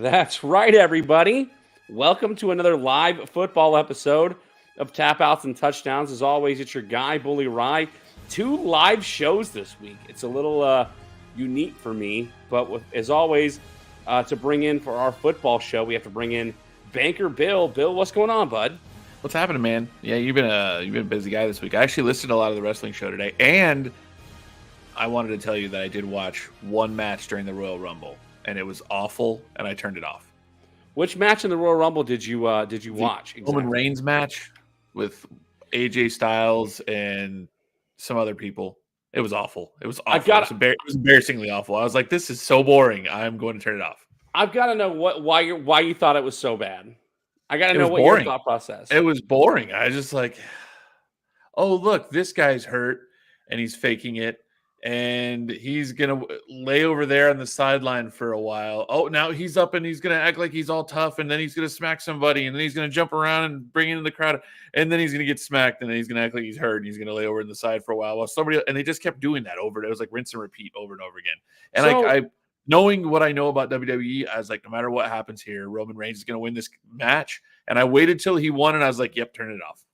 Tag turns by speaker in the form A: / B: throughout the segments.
A: That's right, everybody. Welcome to another live football episode of Tap Outs and Touchdowns. As always, it's your guy, Bully Rye. 2 live shows this week. It's a little unique for me, but as always, to bring in for our football show, we have to bring in Banker Bill. Bill, what's going on, bud?
B: What's happening, man? Yeah, you've been a busy guy this week. I actually listened to a lot of the wrestling show today, and I wanted to tell you that I did watch one match during the Royal Rumble, and it was awful, and I turned it off.
A: Which match in the Royal Rumble did you watch? Exactly.
B: Roman Reigns match with AJ Styles and some other people. It was awful. It was awful. It was embarrassingly awful. I was like, "This is so boring. I'm going to turn it off."
A: I've got to know why you thought it was so bad. I got to know what
B: boring.
A: Your thought process.
B: It was boring. I was just like, "Oh, look, this guy's hurt and he's faking it." And he's going to lay over there on the sideline for a while. Oh, now he's up and he's going to act like he's all tough. And then he's going to smack somebody. And then he's going to jump around and bring in the crowd. And then he's going to get smacked. And then he's going to act like he's hurt. And he's going to lay over in the side for a while. And they just kept doing that over. It was like rinse and repeat over and over again. And I knowing what I know about WWE, I was like, no matter what happens here, Roman Reigns is going to win this match. And I waited till he won. And I was like, yep, turn it off.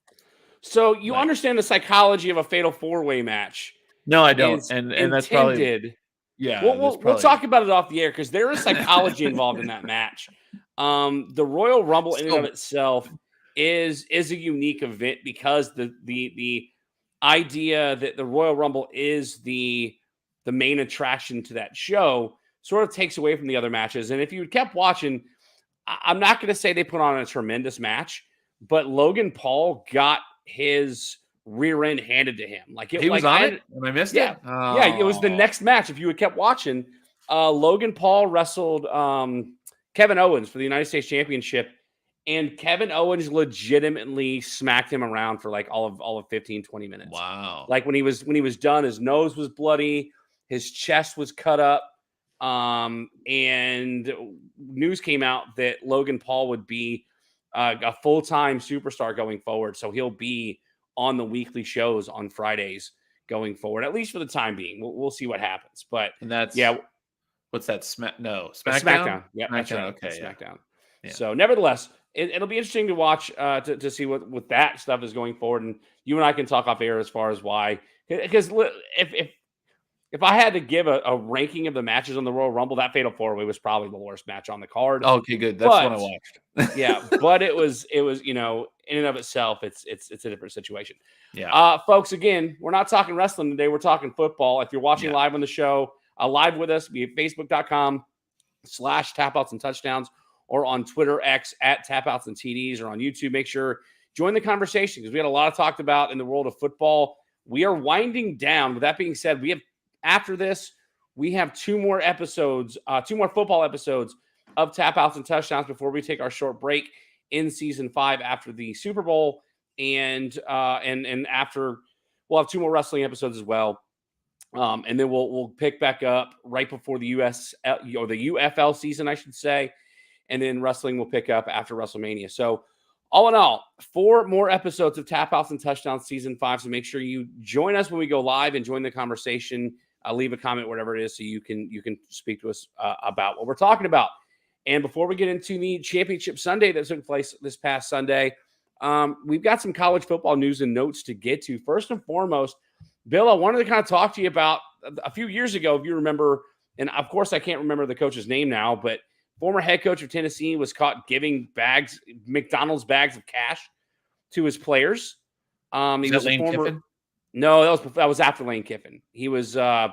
A: So you understand the psychology of a fatal 4-way match.
B: No, I don't. And that's probably
A: We'll talk about it off the air because there is psychology involved in that match. The Royal Rumble in and of itself is a unique event because the idea that the Royal Rumble is the main attraction to that show sort of takes away from the other matches. And if you kept watching, I'm not going to say they put on a tremendous match, but Logan Paul got his rear end handed to him.
B: He was on it and I missed it.
A: Oh. Yeah, it was the next match. If you had kept watching, Logan Paul wrestled Kevin Owens for the United States Championship, and Kevin Owens legitimately smacked him around for like all of 15, 20 minutes.
B: Wow.
A: Like when he was done, his nose was bloody, his chest was cut up, and news came out that Logan Paul would be a full-time superstar going forward. So he'll be on the weekly shows on Fridays going forward, at least for the time being. We'll see what happens. But
B: what's that? SmackDown.
A: SmackDown. Yeah, that's right. Okay, SmackDown. Yeah. So, nevertheless, it'll be interesting to watch to see what that stuff is going forward. And you and I can talk off air as far as why. Because if I had to give a ranking of the matches on the Royal Rumble, that Fatal 4-Way was probably the worst match on the card.
B: Okay, good. That's what I watched.
A: Yeah, but it was in and of itself, it's a different situation.
B: Yeah.
A: Folks, again, we're not talking wrestling today. We're talking football. If you're watching live on the show, live with us, be at facebook.com/tapouts and touchdowns or on Twitter X @tapouts and TDs or on YouTube. Make sure join the conversation because we had a lot of talked about in the world of football. We are winding down. With that being said, after this, we have 2 more episodes, 2 more football episodes of Tap Outs and Touchdowns before we take our short break in season 5 after the Super Bowl. And after we'll have 2 more wrestling episodes as well. And then we'll pick back up right before the UFL season, I should say. And then wrestling will pick up after WrestleMania. So all in all, 4 more episodes of Tap Outs and Touchdowns season 5. So make sure you join us when we go live and join the conversation. Leave a comment, whatever it is, so you can speak to us about what we're talking about. And before we get into the Championship Sunday that took place this past Sunday, we've got some college football news and notes to get to. First and foremost, Bill, I wanted to kind of talk to you about a few years ago, if you remember, and of course I can't remember the coach's name now, but former head coach of Tennessee was caught giving McDonald's bags of cash to his players. He was
B: Lane Kiffin?
A: No, that was after Lane Kiffin. He was an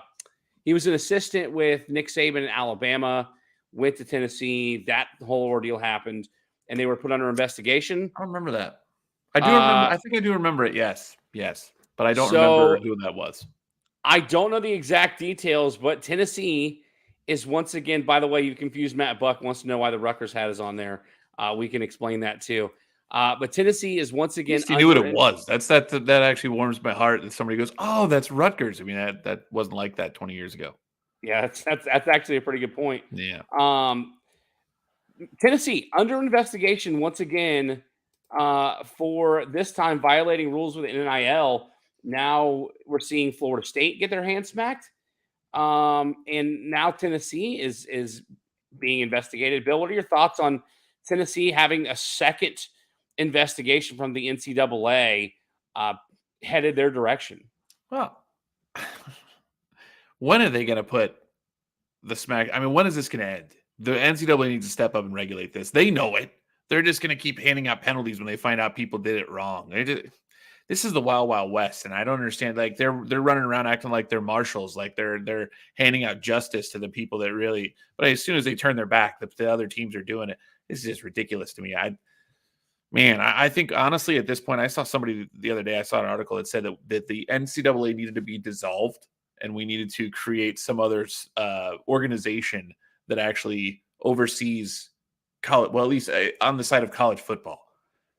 A: assistant with Nick Saban in Alabama, went to Tennessee. That whole ordeal happened, and they were put under investigation.
B: I don't remember that. I do remember. I think I do remember it. Yes. But I don't remember who that was.
A: I don't know the exact details, but Tennessee is once again, by the way, you confused Matt Buck, wants to know why the Rutgers hat is on there. We can explain that too. But Tennessee is once again.
B: You knew what it was. That actually warms my heart that somebody goes, "Oh, that's Rutgers." I mean, that wasn't like that 20 years ago.
A: Yeah, that's actually a pretty good point.
B: Yeah.
A: Tennessee under investigation once again for this time violating rules with NIL. Now we're seeing Florida State get their hands smacked, and now Tennessee is being investigated. Bill, what are your thoughts on Tennessee having a second investigation from the NCAA headed their direction?
B: Well, when are they going to put the smack? I mean, when is this going to end? The NCAA needs to step up and regulate this. They know it. They're just going to keep handing out penalties when they find out people did it wrong. This is the Wild Wild West, and I don't understand. Like they're running around acting like they're marshals, like they're handing out justice to the people that really. But as soon as they turn their back, the other teams are doing it. This is just ridiculous to me. I think honestly at this point, I saw somebody the other day. I saw an article that said that the NCAA needed to be dissolved, and we needed to create some other organization that actually oversees college. Well, at least on the side of college football.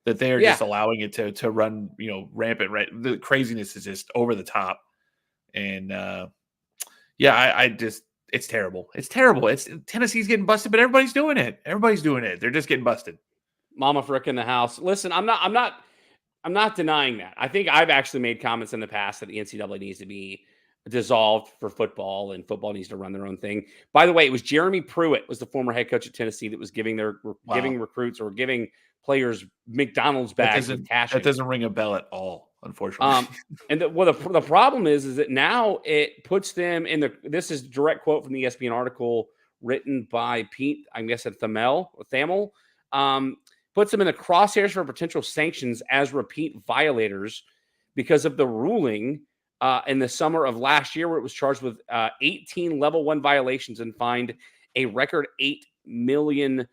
B: That they are just allowing it to run, rampant. Right, the craziness is just over the top, and it's terrible. It's terrible. It's Tennessee's getting busted, but everybody's doing it. Everybody's doing it. They're just getting busted.
A: Mama Frick in the house. Listen, I'm not denying that. I think I've actually made comments in the past that the NCAA needs to be dissolved for football, and football needs to run their own thing. By the way, it was Jeremy Pruitt was the former head coach at Tennessee that was giving recruits or giving players McDonald's bags with cash.
B: That doesn't ring a bell at all, unfortunately.
A: And the problem is that now it puts them in this is a direct quote from the ESPN article written by Pete, I guess at Thamel, puts them in the crosshairs for potential sanctions as repeat violators because of the ruling in the summer of last year, where it was charged with 18 level 1 violations and fined a record $8 million.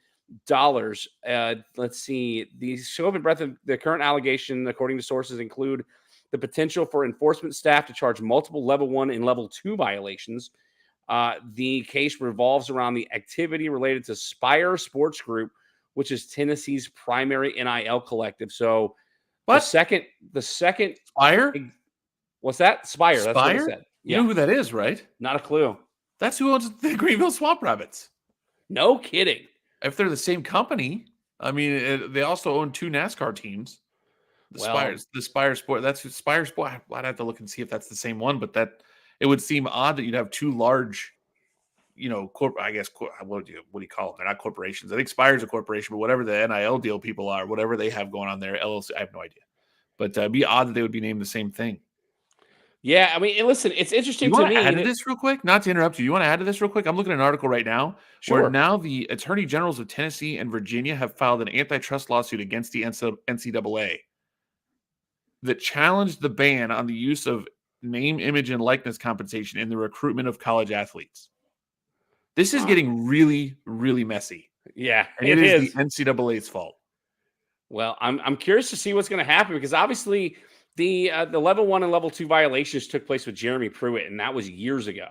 A: Let's see. The scope and breadth of the current allegation, according to sources, include the potential for enforcement staff to charge multiple level 1 and level 2 violations. The case revolves around the activity related to Spire Sports Group, which is Tennessee's primary NIL collective. So
B: what?
A: The second
B: Spire?
A: What's that? Spire.
B: Spire?
A: That's what it said.
B: You know who that is, right?
A: Not a clue.
B: That's who owns the Greenville Swamp Rabbits.
A: No kidding.
B: If they're the same company, I mean, they also own 2 NASCAR teams. The Spire Sport. That's Spire Sport. I'd have to look and see if that's the same one, but it would seem odd that you'd have 2 large, I guess, what do you call them? They're not corporations. I think Spire's a corporation, but whatever the NIL deal people are, whatever they have going on there, LLC, I have no idea. But it'd be odd that they would be named the same thing.
A: Yeah, I mean, listen, it's interesting
B: to me. You want to add
A: to
B: this real quick? Not to interrupt you. You want to add to this real quick? I'm looking at an article right now where now the attorney generals of Tennessee and Virginia have filed an antitrust lawsuit against the NCAA that challenged the ban on the use of name, image, and likeness compensation in the recruitment of college athletes. This is getting really, really messy.
A: Yeah,
B: and it is the NCAA's fault.
A: Well, I'm curious to see what's going to happen, because obviously the level 1 and level 2 violations took place with Jeremy Pruitt, and that was years ago.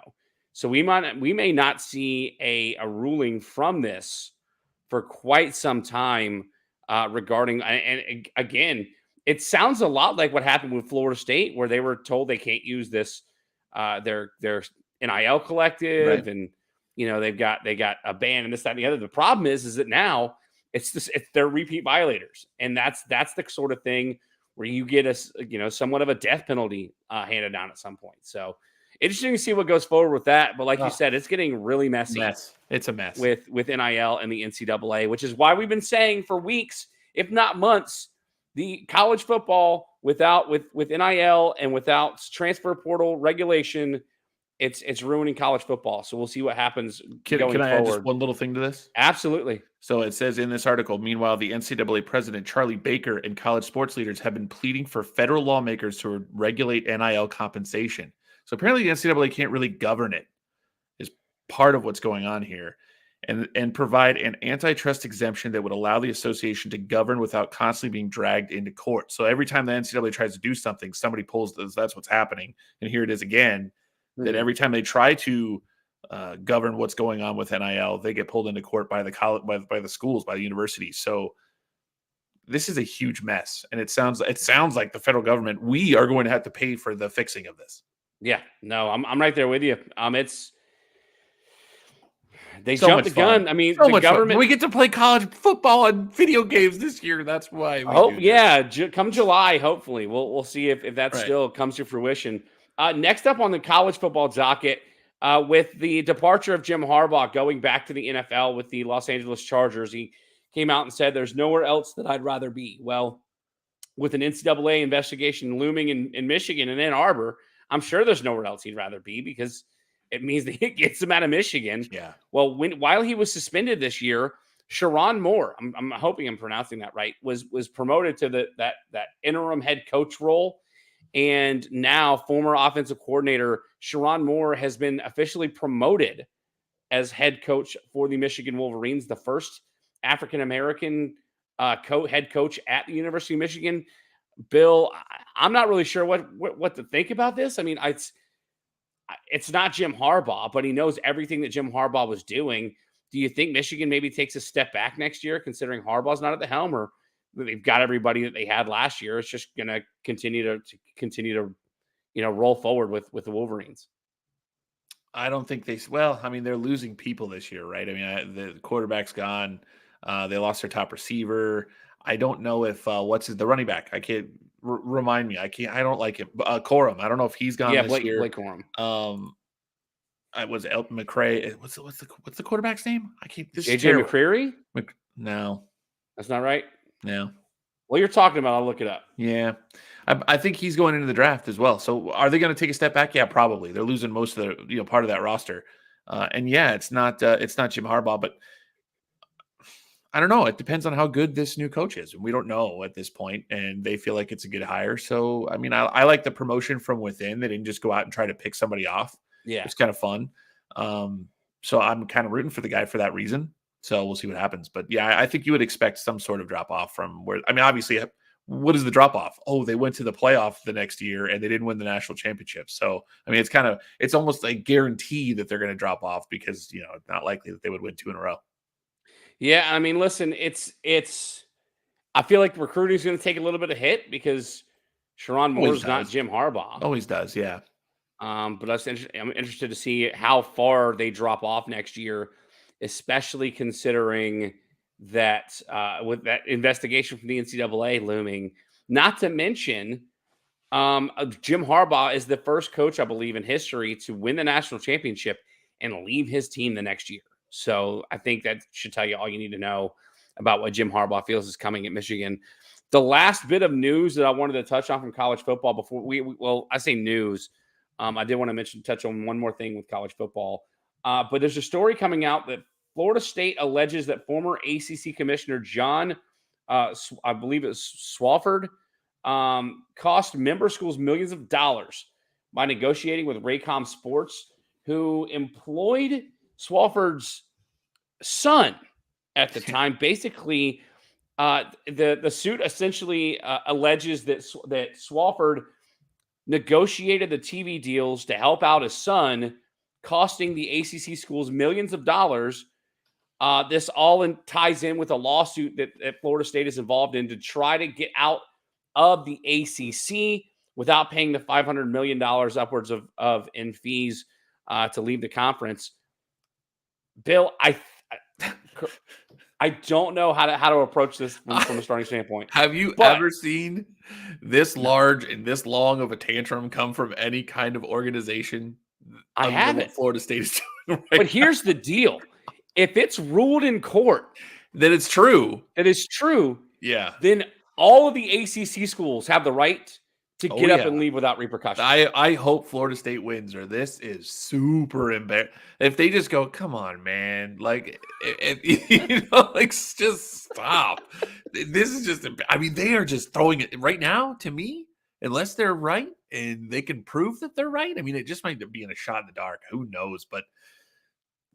A: So we may not see a ruling from this for quite some time regarding. And again, it sounds a lot like what happened with Florida State, where they were told they can't use this their NIL collective, right. And they got a ban and this, that, and the other. The problem is that now they're repeat violators, and that's the sort of thing where you get somewhat of a death penalty handed down at some point. So interesting to see what goes forward with that. But like you said, it's getting really messy.
B: It's a mess
A: with NIL and the NCAA, which is why we've been saying for weeks, if not months, the college football with NIL and without transfer portal regulation, it's ruining college football. So we'll see what happens going forward.
B: Can I add just one little thing to this?
A: Absolutely.
B: So it says in this article, meanwhile, the NCAA president, Charlie Baker, and college sports leaders have been pleading for federal lawmakers to regulate NIL compensation. So apparently the NCAA can't really govern it, is part of what's going on here, and provide an antitrust exemption that would allow the association to govern without constantly being dragged into court. So every time the NCAA tries to do something, somebody pulls this. That's what's happening. And here it is again, that every time they try to govern what's going on with NIL, they get pulled into court by the college, by the schools, by the universities. So this is a huge mess, and it sounds like the federal government, we are going to have to pay for the fixing of this.
A: Yeah, no, I'm right there with you. They jumped the gun. I mean, the government.
B: We get to play college football and video games this year. That's why.
A: Come July, hopefully we'll see if that still comes to fruition. Next up on the college football docket, with the departure of Jim Harbaugh going back to the NFL with the Los Angeles Chargers, he came out and said, "There's nowhere else that I'd rather be." Well, with an NCAA investigation looming in Michigan and Ann Arbor, I'm sure there's nowhere else he'd rather be because it means that it gets him out of Michigan.
B: Yeah.
A: Well, while he was suspended this year, Sharon Moore, I'm hoping I'm pronouncing that right, was promoted to that interim head coach role. And now former offensive coordinator Sharon Moore has been officially promoted as head coach for the Michigan Wolverines, the first African-American head coach at the University of Michigan. Bill, I'm not really sure what to think about this. I mean, it's not Jim Harbaugh, but he knows everything that Jim Harbaugh was doing. Do you think Michigan maybe takes a step back next year, considering Harbaugh's not at the helm, or they've got everybody that they had last year? It's just going to continue to roll forward with the Wolverines.
B: I don't think they're losing people this year, right? I mean, the quarterback's gone. They lost their top receiver. I don't know if the running back. I can't remind me. I don't like him. Corum. I don't know if he's gone this year.
A: Blake Corum.
B: I was Elton McCray. What's the quarterback's name? I keep this.
A: AJ McCreary?
B: No,
A: that's not right.
B: No.
A: Well, you're talking about. I'll look it up.
B: Yeah, I think he's going into the draft as well. So, are they going to take a step back? Yeah, probably. They're losing most of the part of that roster, and yeah, it's not Jim Harbaugh, but I don't know. It depends on how good this new coach is, and we don't know at this point. And they feel like it's a good hire. So, I mean, I like the promotion from within. They didn't just go out and try to pick somebody off.
A: Yeah,
B: it's kind of fun. So I'm kind of rooting for the guy for that reason. So we'll see what happens. But yeah, I think you would expect some sort of drop off from where. I mean, obviously, what is the drop off? Oh, they went to the playoff the next year and they didn't win the national championship. So I mean, it's almost a guarantee that they're going to drop off because it's not likely that they would win 2 in a row.
A: Yeah, I mean, listen, it's. I feel like recruiting is going to take a little bit of hit because Sharon Moore is not Jim Harbaugh.
B: Always does, yeah.
A: But I'm interested to see how far they drop off next year, especially considering that with that investigation from the NCAA looming. Not to mention, Jim Harbaugh is the first coach, I believe, in history to win the national championship and leave his team the next year. So I think that should tell you all you need to know about what Jim Harbaugh feels is coming at Michigan. The last bit of news that I wanted to touch on from college football before I say news. I did want to touch on one more thing with college football. But there's a story coming out that Florida State alleges that former ACC Commissioner John, I believe it's Swofford, cost member schools millions of dollars by negotiating with Raycom Sports, who employed Swofford's son at the time. Basically, the suit essentially alleges that Swofford negotiated the TV deals to help out his son, costing the ACC schools millions of dollars. This all ties in with a lawsuit that Florida State is involved in to try to get out of the ACC without paying the $500 million upwards of in fees to leave the conference. Bill, I don't know how to approach this from a starting standpoint.
B: Have you ever seen this large and this long of a tantrum come from any kind of organization?
A: I haven't.
B: Florida State is doing
A: but here's the deal. If it's ruled in court
B: that it's true.
A: Yeah. Then all of the ACC schools have the right to get up and leave without repercussions.
B: I hope Florida State wins, or this is super embarrassing. If they just go, come on, man, just stop. This is just, I mean, they are just throwing it right now to me, unless they're right and they can prove that they're right. I mean, it just might be in a shot in the dark. Who knows? But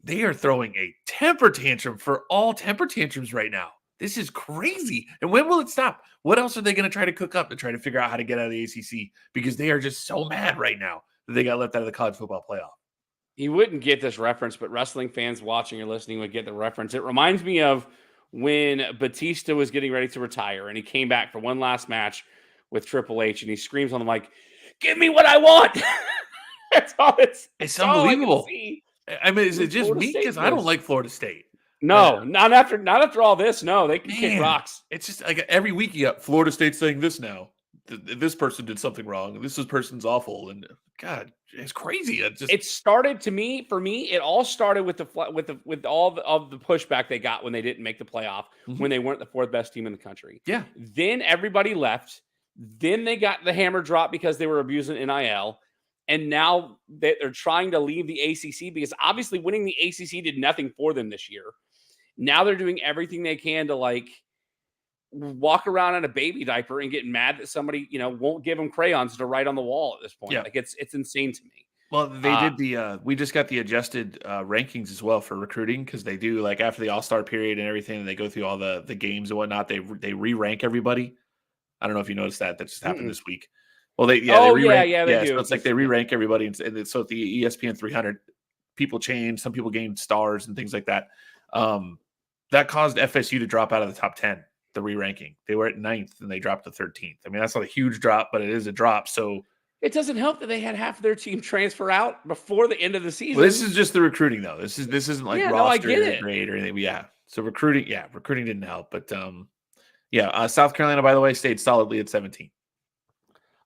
B: they are throwing a temper tantrum for all temper tantrums right now. This is crazy. And when will it stop? What else are they going to try to cook up to try to figure out how to get out of the ACC? Because they are just so mad right now that they got left out of the college football playoff.
A: You wouldn't get this reference, but wrestling fans watching or listening would get the reference. It reminds me of when Batista was getting ready to retire and he came back for one last match with Triple H and he screams on the mic, "Give me what I want." It's
B: unbelievable. I mean, is it just me? Because I don't like Florida State.
A: No, not after all this. No, they can kick rocks.
B: It's just like every week you got Florida State saying this now. this person did something wrong. This person's awful, and God, it's crazy.
A: It started for me. It all started with all of the pushback they got when they didn't make the playoff, when they weren't the fourth best team in the country.
B: Yeah.
A: Then everybody left. Then they got the hammer drop because they were abusing NIL. And now they're trying to leave the ACC because obviously winning the ACC did nothing for them this year. Now they're doing everything they can to like walk around in a baby diaper and get mad that somebody, won't give them crayons to write on the wall at this point.
B: Yeah.
A: Like it's insane to me.
B: Well, they did we just got the adjusted rankings as well for recruiting, because they do, like, after the All-Star period and everything, they go through all the games and whatnot. They re-rank everybody. I don't know if you noticed that just happened this week. Well, they re-rank.
A: They do.
B: So it's like they re-rank everybody, and so at the ESPN 300, people change. Some people gain stars and things like that. That caused FSU to drop out of the top 10, the re-ranking. They were at 9th and they dropped to 13th. I mean, that's not a huge drop, but it is a drop. So
A: it doesn't help that they had half of their team transfer out before the end of the season.
B: Well, this is just the recruiting, though. This isn't like roster grade or anything. Yeah. So recruiting didn't help. But South Carolina, by the way, stayed solidly at 17.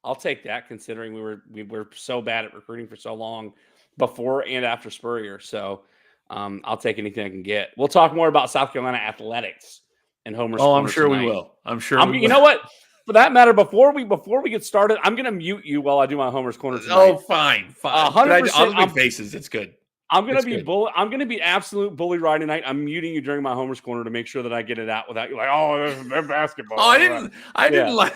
A: I'll take that, considering we were so bad at recruiting for so long before and after Spurrier. So I'll take anything I can get. We'll talk more about South Carolina athletics and Homer's.
B: Oh, I'm sure we will.
A: You know what? For that matter, before we get started, I'm going to mute you while I do my Homer's Corner tonight.
B: Oh, fine.
A: 100%.
B: I'll make faces. It's good.
A: I'm going to be absolute bully ride tonight. I'm muting you during my Homer's Corner to make sure that I get it out without you like, oh, they're basketball.
B: Oh, I didn't like.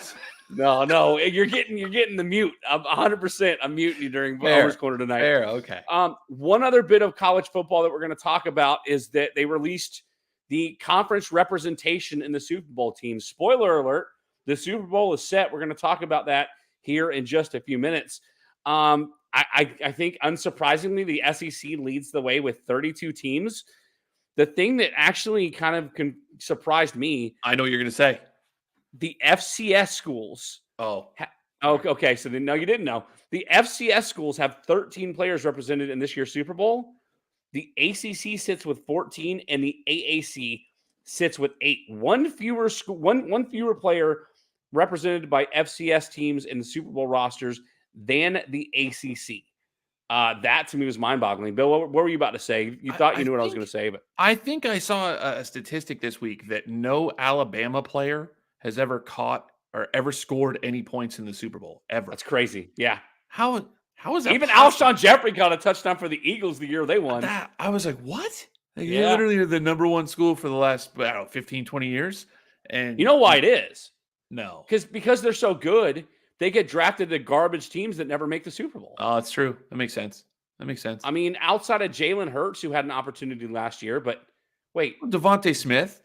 A: No, you're getting the mute. I'm 100%. I'm muting you during Homer's Corner tonight.
B: Fair, okay.
A: One other bit of college football that we're going to talk about is that they released the conference representation in the Super Bowl teams. Spoiler alert: the Super Bowl is set. We're going to talk about that here in just a few minutes. I think, unsurprisingly, the SEC leads the way with 32 teams. The thing that actually kind of surprised me,
B: I know what you're going to say.
A: The FCS schools. Okay. So no, you didn't know. The FCS schools have 13 players represented in this year's Super Bowl. The ACC sits with 14, and the AAC sits with 8. One fewer player represented by FCS teams in the Super Bowl rosters than the ACC. That to me was mind-boggling. Bill, what were you about to say? You thought you knew what I was going to say, but
B: I think I saw a statistic this week that no Alabama player has ever caught or ever scored any points in the Super Bowl ever.
A: That's crazy. Yeah.
B: How is that?
A: Even Alshon Jeffrey got a touchdown for the Eagles the year they won.
B: I was like, what? You literally are the number one school for the last 15, 20 years. And
A: you know why it is?
B: No.
A: Because they're so good, they get drafted to garbage teams that never make the Super Bowl.
B: Oh, that's true. That makes sense.
A: I mean, outside of Jalen Hurts, who had an opportunity last year, but wait,
B: Devontae Smith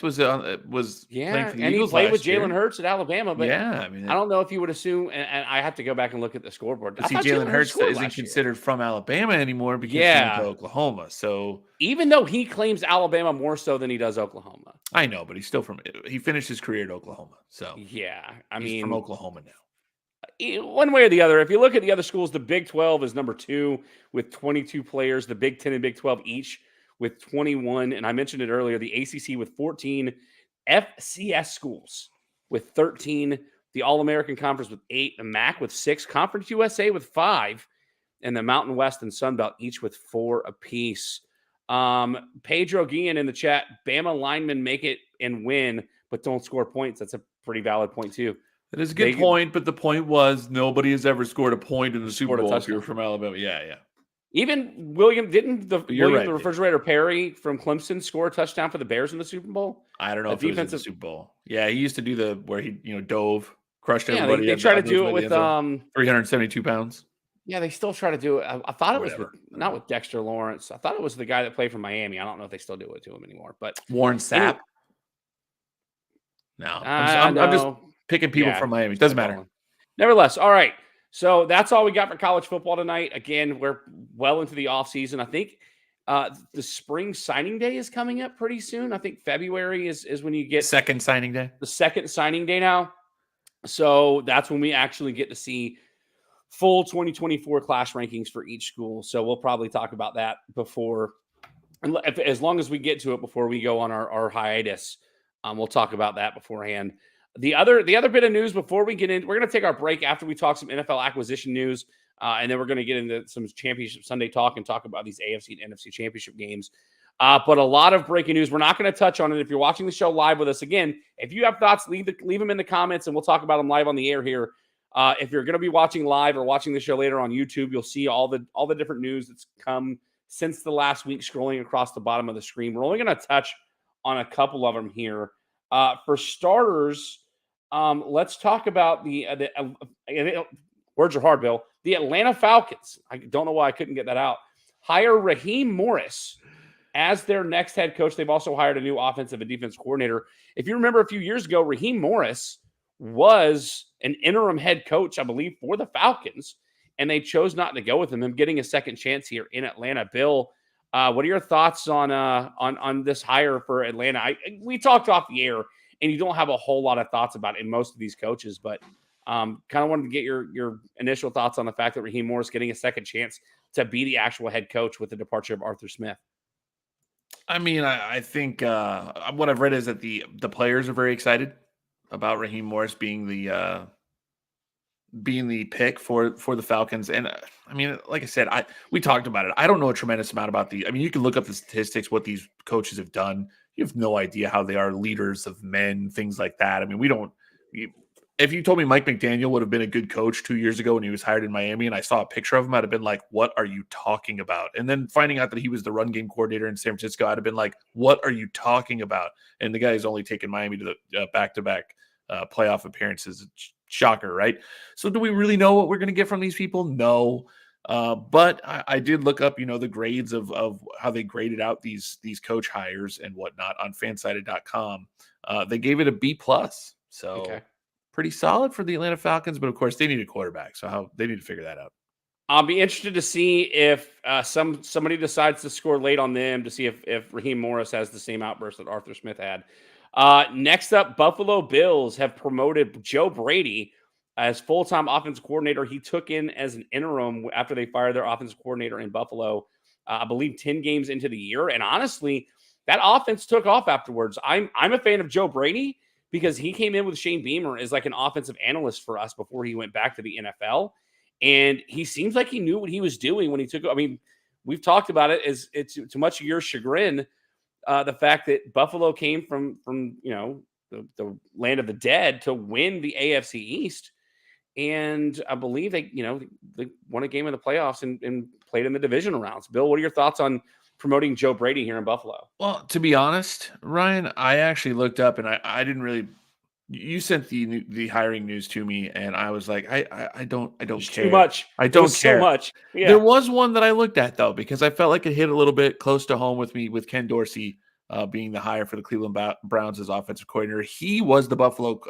B: was playing for the
A: and
B: Eagles
A: he played with
B: year.
A: Jalen Hurts at Alabama. But I don't know if you would assume. And I have to go back and look at the scoreboard.
B: See, Jalen Hurts isn't considered from Alabama anymore because he went to Oklahoma. So
A: even though he claims Alabama more so than he does Oklahoma,
B: I know, but he's still he finished his career at Oklahoma. So he's from Oklahoma now.
A: One way or the other, if you look at the other schools, the Big 12 is number 2 with 22 players. The Big 10 and Big 12 each with 21. And I mentioned it earlier, the ACC with 14, FCS schools with 13, the All-American Conference with 8, the MAC with 6, Conference USA with 5, and the Mountain West and Sun Belt each with 4 apiece. Pedro Guillen in the chat, Bama linemen make it and win, but don't score points. That's a pretty valid point too.
B: That is a good point, but the point was nobody has ever scored a point in the Super Bowl if you're from Alabama. Yeah.
A: Even the refrigerator Perry from Clemson score a touchdown for the Bears in the Super Bowl?
B: I don't know if it was in the Super Bowl. Yeah, he used to do where he dove, crushed everybody.
A: They try to do it with
B: 372 pounds.
A: Yeah, they still try to do it. I thought it was not with Dexter Lawrence. I thought it was the guy that played for Miami. I don't know if they still do it to him anymore. But
B: Warren Sapp? No. I'm just picking people from Miami. It doesn't matter.
A: Nevertheless, all right. So that's all we got for college football tonight. Again, we're well into the offseason. I think the spring signing day is coming up pretty soon. I think February is when you get
B: second signing day.
A: The second signing day now. So that's when we actually get to see full 2024 class rankings for each school. So we'll probably talk about that as long as we get to it before we go on our hiatus. We'll talk about that beforehand. The other bit of news before we get in, we're going to take our break after we talk some NFL acquisition news, and then we're going to get into some Championship Sunday talk and talk about these AFC and NFC Championship games. But a lot of breaking news. We're not going to touch on it. If you're watching the show live with us, again, if you have thoughts, leave them in the comments, and we'll talk about them live on the air here. If you're going to be watching live or watching the show later on YouTube, you'll see all the different news that's come since the last week scrolling across the bottom of the screen. We're only going to touch on a couple of them here. For starters, let's talk about the words are hard, Bill. The Atlanta Falcons. I don't know why I couldn't get that out. Hire Raheem Morris as their next head coach. They've also hired a new offensive and defense coordinator. If you remember a few years ago, Raheem Morris was an interim head coach, I believe, for the Falcons, and they chose not to go with him getting a second chance here in Atlanta. Bill, what are your thoughts on this hire for Atlanta? We talked off the air, and you don't have a whole lot of thoughts about it in most of these coaches, but kind of wanted to get your initial thoughts on the fact that Raheem Morris getting a second chance to be the actual head coach with the departure of Arthur Smith.
B: I mean, I think what I've read is that the players are very excited about Raheem Morris being the pick for the Falcons. And I mean, like I said, we talked about it. I don't know a tremendous amount about I mean, you can look up the statistics, what these coaches have done. You have no idea how they are leaders of men, things like that. I mean, if you told me Mike McDaniel would have been a good coach 2 years ago when he was hired in Miami and I saw a picture of him, I'd have been like, what are you talking about? And then finding out that he was the run game coordinator in San Francisco, I'd have been like, what are you talking about? And the guy's only taken Miami to the back-to-back playoff appearances. Shocker, right? So do we really know what we're going to get from these people? No. But I did look up, the grades of how they graded out these coach hires and whatnot on fansided.com. They gave it a B+. So
A: okay.
B: Pretty solid for the Atlanta Falcons, but of course they need a quarterback. So they need to figure that out.
A: I'll be interested to see if somebody decides to score late on them to see if Raheem Morris has the same outburst that Arthur Smith had. Next up, Buffalo Bills have promoted Joe Brady as full-time offensive coordinator. He took in as an interim after they fired their offensive coordinator in Buffalo, I believe 10 games into the year. And honestly, that offense took off afterwards. I'm a fan of Joe Brady because he came in with Shane Beamer as like an offensive analyst for us before he went back to the NFL. And he seems like he knew what he was doing when he took. I mean, we've talked about it as it's to much of your chagrin, the fact that Buffalo came from the land of the dead to win the AFC East, and I believe they won a game in the playoffs and played in the divisional rounds. Bill, what are your thoughts on promoting Joe Brady here in Buffalo?
B: Well, to be honest, Ryan, I actually looked up and I didn't really. You sent the hiring news to me, and I was like, I don't care.
A: Too much.
B: I don't care.
A: So much. Yeah.
B: There was one that I looked at though because I felt like it hit a little bit close to home with me with Ken Dorsey being the hire for the Cleveland Browns as offensive coordinator. He was the Buffalo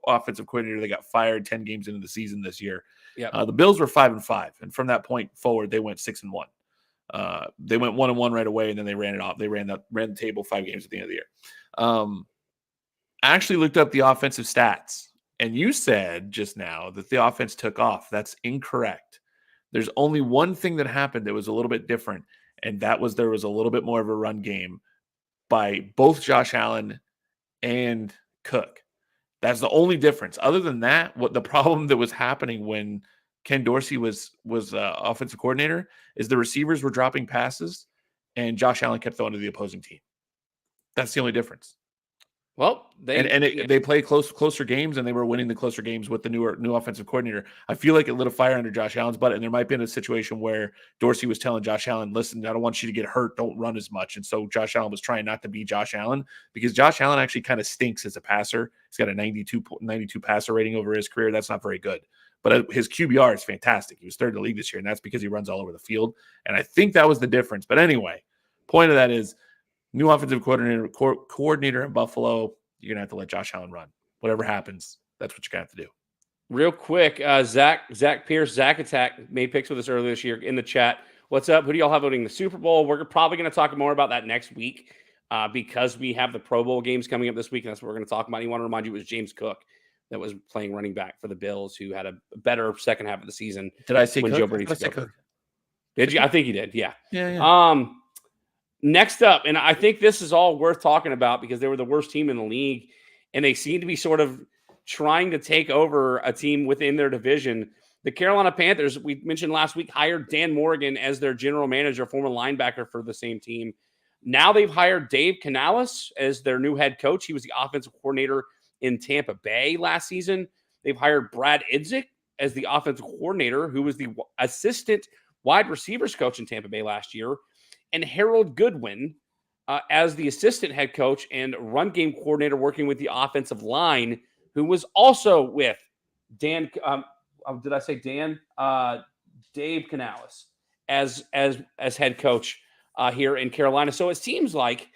B: offensive coordinator that got fired 10 games into the season this year.
A: Yeah.
B: The Bills were 5-5, and from that point forward, they went 6-1. They went 1-1 right away, and then they ran it off. They ran the table 5 games at the end of the year. I actually looked up the offensive stats, and you said just now that the offense took off. That's incorrect. There's only one thing that happened that was a little bit different, and that was there was a little bit more of a run game by both Josh Allen and Cook. That's the only difference. Other than that, what the problem that was happening when Ken Dorsey was offensive coordinator is the receivers were dropping passes, and Josh Allen kept throwing to the opposing team. That's the only difference.
A: Well,
B: they play closer games, and they were winning the closer games with the new offensive coordinator. I feel like it lit a fire under Josh Allen's butt, and there might have been a situation where Dorsey was telling Josh Allen, listen, I don't want you to get hurt. Don't run as much. And so Josh Allen was trying not to be Josh Allen because Josh Allen actually kind of stinks as a passer. He's got a 92 passer rating over his career. That's not very good. But his QBR is fantastic. He was third in the league this year, and that's because he runs all over the field. And I think that was the difference. But anyway, point of that is, new offensive coordinator in Buffalo, you're going to have to let Josh Allen run. Whatever happens, that's what you're going to have to do.
A: Real quick, Zach Pierce, Zach Attack made picks with us earlier this year in the chat. What's up? Who do y'all have voting the Super Bowl? We're probably going to talk more about that next week because we have the Pro Bowl games coming up this week, and that's what we're going to talk about. I want to remind you it was James Cook that was playing running back for the Bills, who had a better second half of the season.
B: Did I say
A: when
B: Cook?
A: Joe Brady took over? Did you? I think you did. Yeah.
B: Yeah.
A: Next up, and I think this is all worth talking about because they were the worst team in the league, and they seem to be sort of trying to take over a team within their division. The Carolina Panthers, we mentioned last week, hired Dan Morgan as their general manager, former linebacker for the same team. Now they've hired Dave Canales as their new head coach. He was the offensive coordinator in Tampa Bay last season. They've hired Brad Idzik as the offensive coordinator, who was the assistant wide receivers coach in Tampa Bay last year, and Harold Goodwin as the assistant head coach and run game coordinator working with the offensive line, who was also with Dan. Did I say Dan? Dave Canales as head coach here in Carolina. So it seems like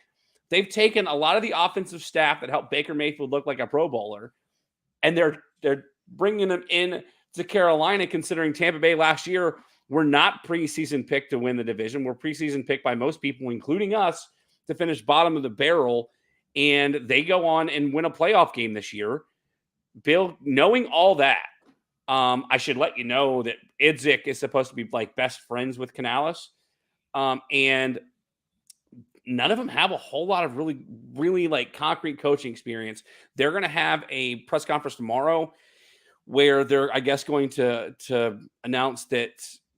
A: they've taken a lot of the offensive staff that helped Baker Mayfield look like a Pro Bowler, and they're bringing them in to Carolina, considering Tampa Bay last year were not preseason picked to win the division. We're preseason picked by most people, including us, to finish bottom of the barrel, and they go on and win a playoff game this year. Bill, knowing all that, I should let you know that Idzik is supposed to be like best friends with Canales, and none of them have a whole lot of really like concrete coaching experience. They're going to have a press conference tomorrow where they're, I guess, going to announce that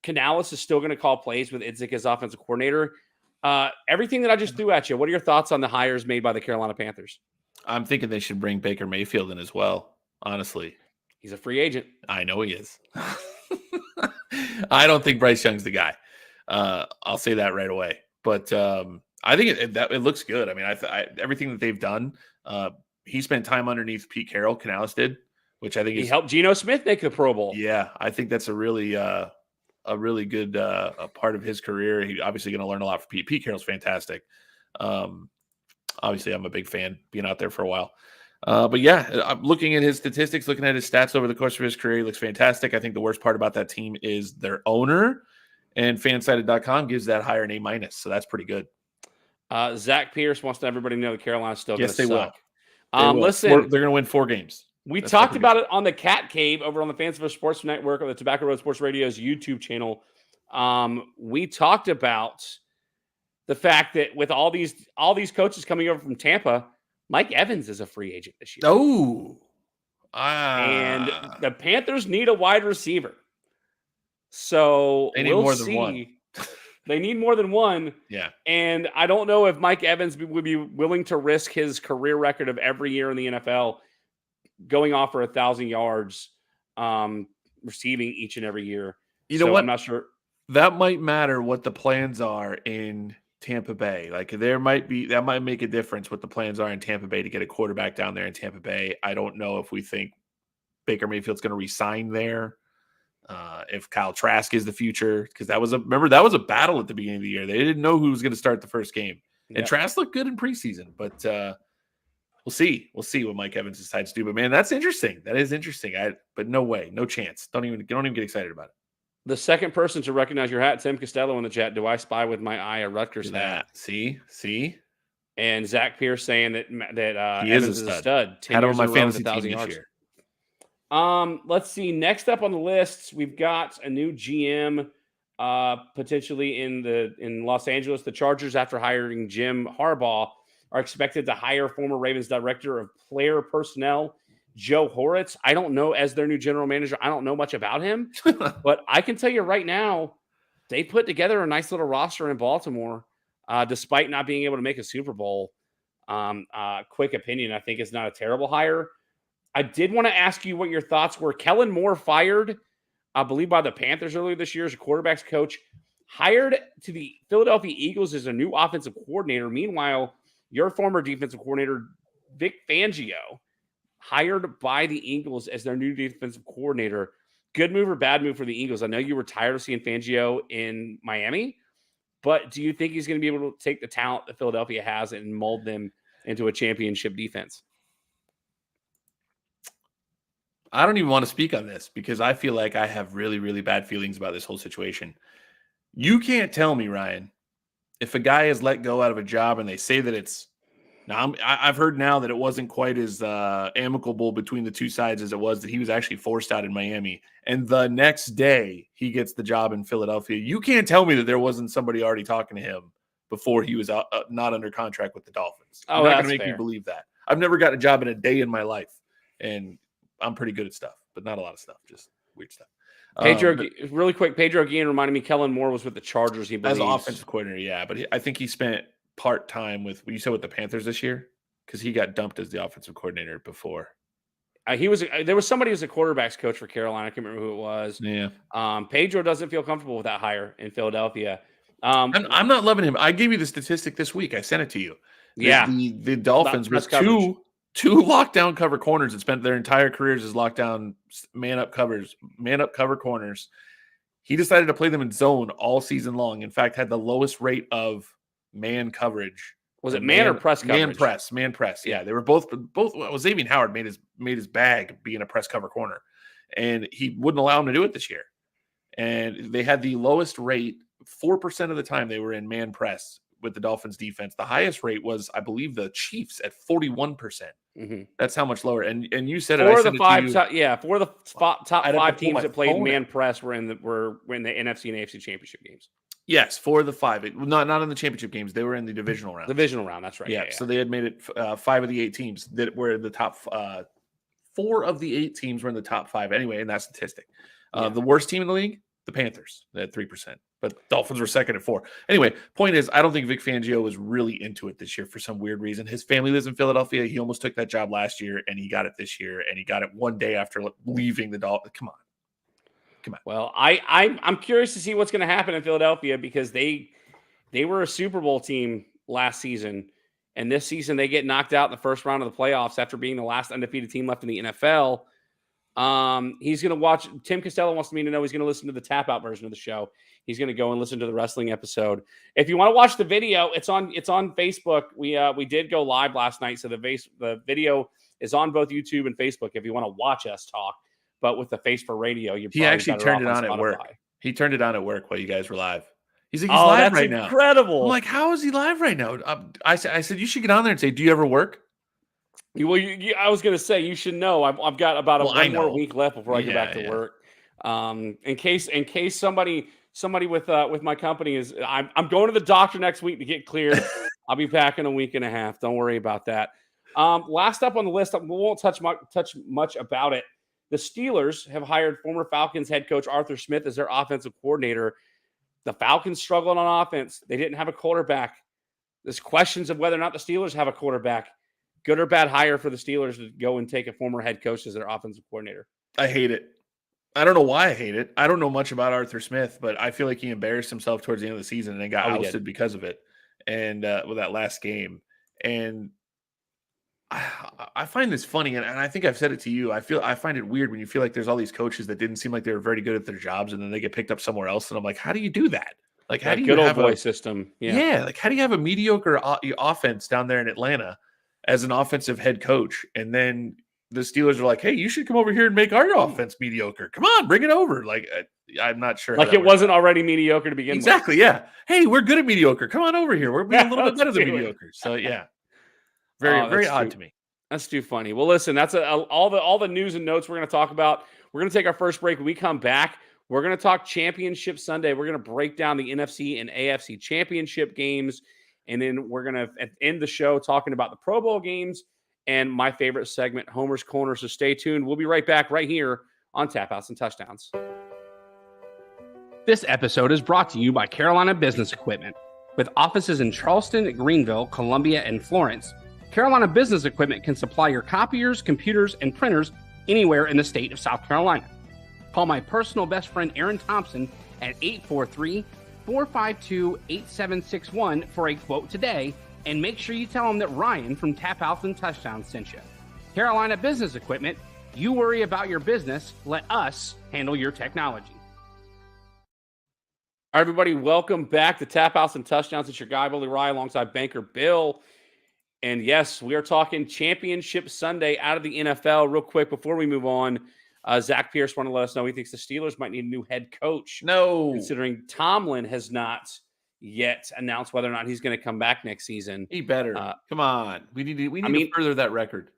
A: Canales is still going to call plays with Idzik as offensive coordinator. Everything that I just threw at you, what are your thoughts on the hires made by the Carolina Panthers?
B: I'm thinking they should bring Baker Mayfield in as well, honestly.
A: He's a free agent.
B: I know he is. I don't think Bryce Young's the guy. I'll say that right away. But I think it looks good. I mean, everything that they've done, he spent time underneath Pete Carroll, Canales did, which I think
A: he helped Geno Smith make the Pro Bowl.
B: Yeah, I think that's a really good a part of his career. He's obviously going to learn a lot from Pete. Pete Carroll's fantastic. Obviously, I'm a big fan being out there for a while. But yeah, I'm looking at his statistics, looking at his stats over the course of his career. He looks fantastic. I think the worst part about that team is their owner, and fansided.com gives that hire an A-. So that's pretty good.
A: Zach Pierce wants to everybody know that Carolina's still going to suck.
B: Will.
A: Listen,
B: they're going to win 4 games.
A: We talked about it on the Cat Cave over on the Fansville Sports Network or the Tobacco Road Sports Radio's YouTube channel. We talked about the fact that with all these coaches coming over from Tampa, Mike Evans is a free agent this year.
B: Oh,
A: and the Panthers need a wide receiver. So
B: they need more than one.
A: They need more than one.
B: Yeah. And
A: I don't know if Mike Evans would be willing to risk his career record of every year in the NFL going off for 1,000 yards, receiving each and every year.
B: You know what?
A: I'm not sure.
B: That might matter what the plans are in Tampa Bay. Like that might make a difference what the plans are in Tampa Bay to get a quarterback down there in Tampa Bay. I don't know if we think Baker Mayfield's going to resign there. If Kyle Trask is the future, because that was a battle at the beginning of the year. They didn't know who was going to start the first game. Yep. And Trask looked good in preseason, but we'll see. We'll see what Mike Evans decides to do. But man, that's interesting. That is interesting. But no way, no chance. Don't even get excited about it.
A: The second person to recognize your hat, Tim Costello in the chat. Do I spy with my eye a Rutgers hat?
B: See.
A: And Zach Pierce saying that
B: he
A: Evans
B: is a stud.
A: 10
B: Had him
A: years
B: on my
A: in a row
B: fantasy
A: with 1,000
B: team
A: yards.
B: this year.
A: Let's see. Next up on the list, we've got a new GM potentially in Los Angeles. The Chargers, after hiring Jim Harbaugh, are expected to hire former Ravens director of player personnel, Joe Horitz. I don't know, as their new general manager, I don't know much about him, but I can tell you right now, they put together a nice little roster in Baltimore, despite not being able to make a Super Bowl. Quick opinion, I think it's not a terrible hire. I did want to ask you what your thoughts were. Kellen Moore fired, I believe, by the Panthers earlier this year as a quarterback's coach, hired to the Philadelphia Eagles as a new offensive coordinator. Meanwhile, your former defensive coordinator, Vic Fangio, hired by the Eagles as their new defensive coordinator. Good move or bad move for the Eagles? I know you were tired of seeing Fangio in Miami, but do you think he's going to be able to take the talent that Philadelphia has and mold them into a championship defense?
B: I don't even want to speak on this because I feel like I have really, really bad feelings about this whole situation. You can't tell me, Ryan, if a guy is let go out of a job and they say that it's now, I've heard now that it wasn't quite as amicable between the two sides as it was, that he was actually forced out in Miami. And the next day he gets the job in Philadelphia. You can't tell me that there wasn't somebody already talking to him before he was not under contract with the Dolphins. You're not going to make me believe that. I've never got a job in a day in my life. And I'm pretty good at stuff, but not a lot of stuff, just weird stuff.
A: Really quick, Pedro Guillen reminded me Kellen Moore was with the Chargers. He believes
B: as offensive coordinator, yeah, but I think he spent part time with the Panthers this year because he got dumped as the offensive coordinator before.
A: There was somebody who was a quarterbacks coach for Carolina. I can't remember who it was.
B: Yeah.
A: Pedro doesn't feel comfortable with that hire in Philadelphia.
B: I'm not loving him. I gave you the statistic this week. I sent it to you. The Dolphins with two lockdown cover corners that spent their entire careers as lockdown man up cover corners. He decided to play them in zone all season long. In fact, had the lowest rate of man coverage.
A: Was it man or press coverage?
B: Man press. Yeah, they were both. Well, Xavier Howard made his bag being a press cover corner, and he wouldn't allow him to do it this year. And they had the lowest rate, 4% of the time they were in man press with the Dolphins defense. The highest rate was, I believe, the Chiefs at 41%. Mm-hmm. That's how much lower. And you said it.
A: For the top 5 teams that played man press were in the NFC and AFC championship games.
B: Yes, 4 of the 5. Not in the championship games. They were in the divisional round.
A: That's right.
B: Yeah, so they had made it 5 of the 8 teams that were in the top. 4 of the 8 teams were in the top 5 anyway, in that statistic. The worst team in the league, the Panthers, they had 3%. But Dolphins were second at 4. Anyway, point is, I don't think Vic Fangio was really into it this year for some weird reason. His family lives in Philadelphia. He almost took that job last year, and he got it this year, and he got it one day after leaving the Dolphins. Come on.
A: Well, I'm curious to see what's going to happen in Philadelphia because they were a Super Bowl team last season, and this season they get knocked out in the first round of the playoffs after being the last undefeated team left in the NFL. He's going to watch. Tim Costello wants me to know he's going to listen to the tap out version of the show. He's going to go and listen to the wrestling episode. If you want to watch the video, it's on Facebook. We did go live last night, so the video is on both YouTube and Facebook. If you want to watch us talk. But with the face for radio,
B: he actually turned it on at work. He turned it on at work while you guys were live. He's like, he's live right now.
A: Incredible.
B: I'm like, how is he live right now? I said, you should get on there and say, do you ever work?
A: I was going to say, you should know. I've got about one more week left before I get back to work. In case somebody with my company is, I'm going to the doctor next week to get cleared. I'll be back in a week and a half. Don't worry about that. Last up on the list, we won't touch much about it. The Steelers have hired former Falcons head coach Arthur Smith as their offensive coordinator. The Falcons struggled on offense. They didn't have a quarterback. There's questions of whether or not the Steelers have a quarterback. Good or bad hire for the Steelers to go and take a former head coach as their offensive coordinator?
B: I hate it. I don't know why I hate it. I don't know much about Arthur Smith, but I feel like he embarrassed himself towards the end of the season and then got ousted because of it. And with that last game. And I find this funny, and I think I've said it to you. I find it weird when you feel like there's all these coaches that didn't seem like they were very good at their jobs, and then they get picked up somewhere else. And I'm like, how do you do that? Like, how do you have
A: a system?
B: Yeah, like how do you have a mediocre offense down there in Atlanta as an offensive head coach, and then the Steelers are like, hey, you should come over here and make our offense mediocre. Come on, bring it over. Like, I'm not sure.
A: Like it wasn't already mediocre to begin with.
B: Exactly. Yeah. Hey, we're good at mediocre. Come on over here. We're being a little bit better than mediocre. So yeah. Very odd to me.
A: That's too funny. Well, listen, that's all the news and notes we're going to talk about. We're going to take our first break. When we come back, we're going to talk Championship Sunday. We're going to break down the NFC and AFC championship games. And then we're going to end the show talking about the Pro Bowl games and my favorite segment, Homer's Corner. So stay tuned. We'll be right back right here on Tap Outs and Touchdowns. This episode is brought to you by Carolina Business Equipment. With offices in Charleston, Greenville, Columbia, and Florence, Carolina Business Equipment can supply your copiers, computers, and printers anywhere in the state of South Carolina. Call my personal best friend, Aaron Thompson, at 843-452-8761 for a quote today, and make sure you tell him that Ryan from Tap Outs and Touchdowns sent you. Carolina Business Equipment, you worry about your business, let us handle your technology. All right, everybody, welcome back to Tap Outs and Touchdowns. It's your guy, Billy Rye, alongside Banker Bill. And yes, we are talking Championship Sunday out of the NFL. Real quick, before we move on, Zach Pierce wanted to let us know he thinks the Steelers might need a new head coach.
B: No.
A: Considering Tomlin has not yet announced whether or not he's going to come back next season.
B: He better. Come on. We need to further that record.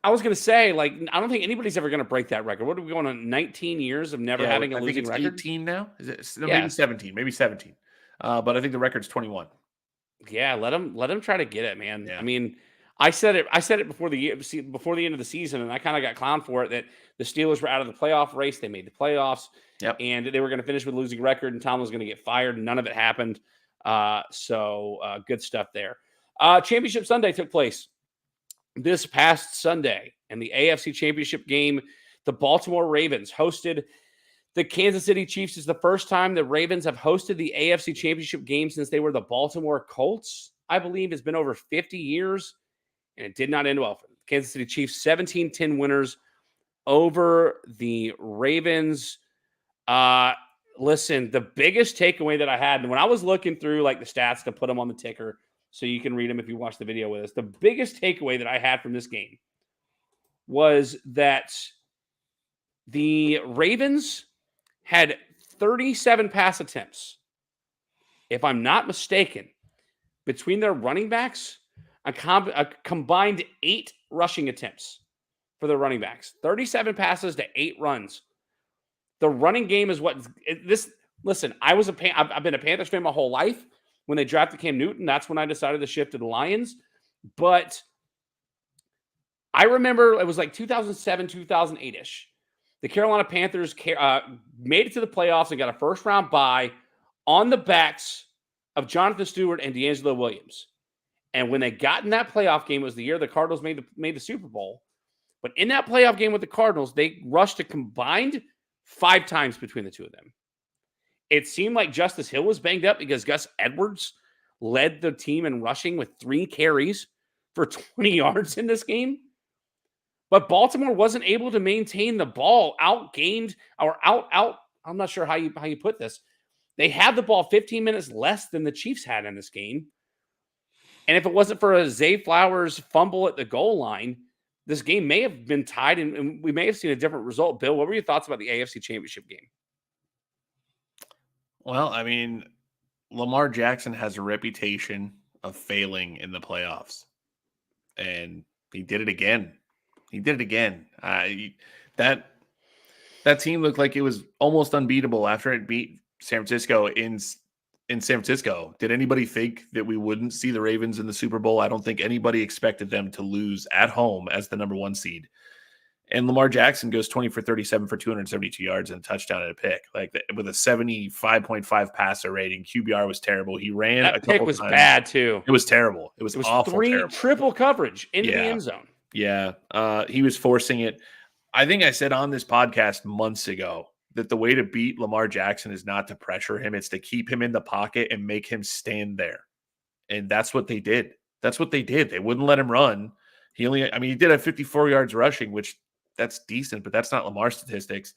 A: I was going to say, I don't think anybody's ever going to break that record. What are we going on, 19 years of never having a losing record?
B: 18 now? Is it? No, maybe 17. Maybe 17. But I think the record's 21.
A: Yeah, let him try to get it, man.
B: Yeah.
A: I mean, I said it before the end of the season, and I kind of got clowned for it that the Steelers were out of the playoff race. They made the playoffs, and they were going to finish with a losing record, and Tom was going to get fired. None of it happened. So good stuff there. Championship Sunday took place this past Sunday, and the AFC Championship game, the Baltimore Ravens hosted the Kansas City Chiefs. Is the first time the Ravens have hosted the AFC Championship game since they were the Baltimore Colts. I believe it's been over 50 years. And it did not end well for them. Kansas City Chiefs, 17-10 winners over the Ravens. Listen, the biggest takeaway that I had, and when I was looking through like the stats to put them on the ticker so you can read them if you watch the video with us, the biggest takeaway that I had from this game was that the Ravens had 37 pass attempts. If I'm not mistaken, between their running backs, a combined 8 rushing attempts for the running backs. 37 passes to 8 runs. The running game is what this. Listen, I've been a Panthers fan my whole life. When they drafted Cam Newton, that's when I decided to shift to the Lions. But I remember it was like 2007, 2008-ish. The Carolina Panthers made it to the playoffs and got a first-round bye on the backs of Jonathan Stewart and D'Angelo Williams. And when they got in that playoff game, it was the year the Cardinals made the Super Bowl. But in that playoff game with the Cardinals, they rushed a combined 5 times between the two of them. It seemed like Justice Hill was banged up because Gus Edwards led the team in rushing with 3 carries for 20 yards in this game. But Baltimore wasn't able to maintain the ball, I'm not sure how you put this. They had the ball 15 minutes less than the Chiefs had in this game. And if it wasn't for a Zay Flowers fumble at the goal line, this game may have been tied and we may have seen a different result. Bill, what were your thoughts about the AFC Championship game?
B: Well, I mean, Lamar Jackson has a reputation of failing in the playoffs. And he did it again. That team looked like it was almost unbeatable after it beat San Francisco in San Francisco. Did anybody think that we wouldn't see the Ravens in the Super Bowl? I don't think anybody expected them to lose at home as the number 1 seed. And Lamar Jackson goes 20 for 37 for 272 yards and a touchdown and a pick. With a 75.5 passer rating, QBR was terrible. He ran
A: that
B: a couple
A: pick was
B: times.
A: Bad too.
B: It was terrible. It was awful.
A: 3
B: terrible.
A: Triple coverage into the end zone.
B: Yeah. He was forcing it. I think I said on this podcast months ago that the way to beat Lamar Jackson is not to pressure him. It's to keep him in the pocket and make him stand there. And that's what they did. They wouldn't let him run. He did have 54 yards rushing, which that's decent, but that's not Lamar's statistics.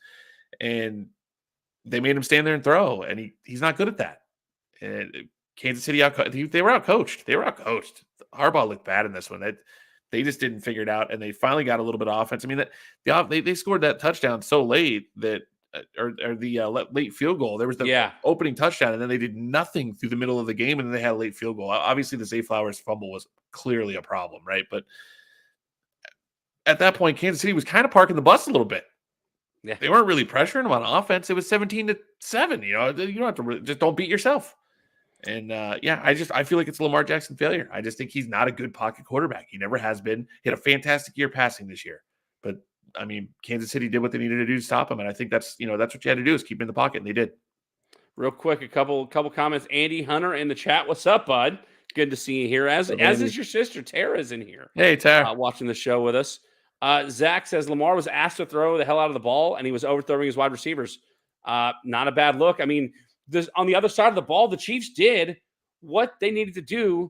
B: And they made him stand there and throw, and he's not good at that. And Kansas City, they were outcoached. Harbaugh looked bad in this one. They just didn't figure it out, and they finally got a little bit of offense. I mean, they scored that touchdown so late that the late field goal. There was the opening touchdown, and then they did nothing through the middle of the game, and then they had a late field goal. Obviously, the Zay Flowers fumble was clearly a problem, right? But at that point, Kansas City was kind of parking the bus a little bit. Yeah. They weren't really pressuring them on offense. It was 17-7. You don't have to just don't beat yourself. And I feel like it's a Lamar Jackson failure. I just think he's not a good pocket quarterback. He never has been. He had a fantastic year passing this year, but I mean, Kansas City did what they needed to do to stop him, and I think that's what you had to do is keep him in the pocket, and they did.
A: Real quick, a couple comments. Andy Hunter in the chat. What's up, bud? Good to see you here. As is your sister Tara's in here.
B: Hey, Tara,
A: watching the show with us. Zach says Lamar was asked to throw the hell out of the ball, and he was overthrowing his wide receivers. Not a bad look. I mean, on the other side of the ball, the Chiefs did what they needed to do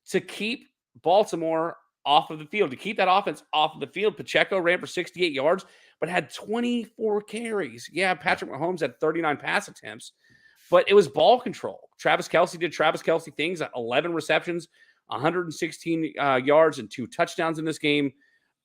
A: to keep Baltimore off of the field, to keep that offense off of the field. Pacheco ran for 68 yards, but had 24 carries. Yeah, Patrick Mahomes had 39 pass attempts, but it was ball control. Travis Kelce did Travis Kelce things, 11 receptions, 116 yards, and 2 touchdowns in this game.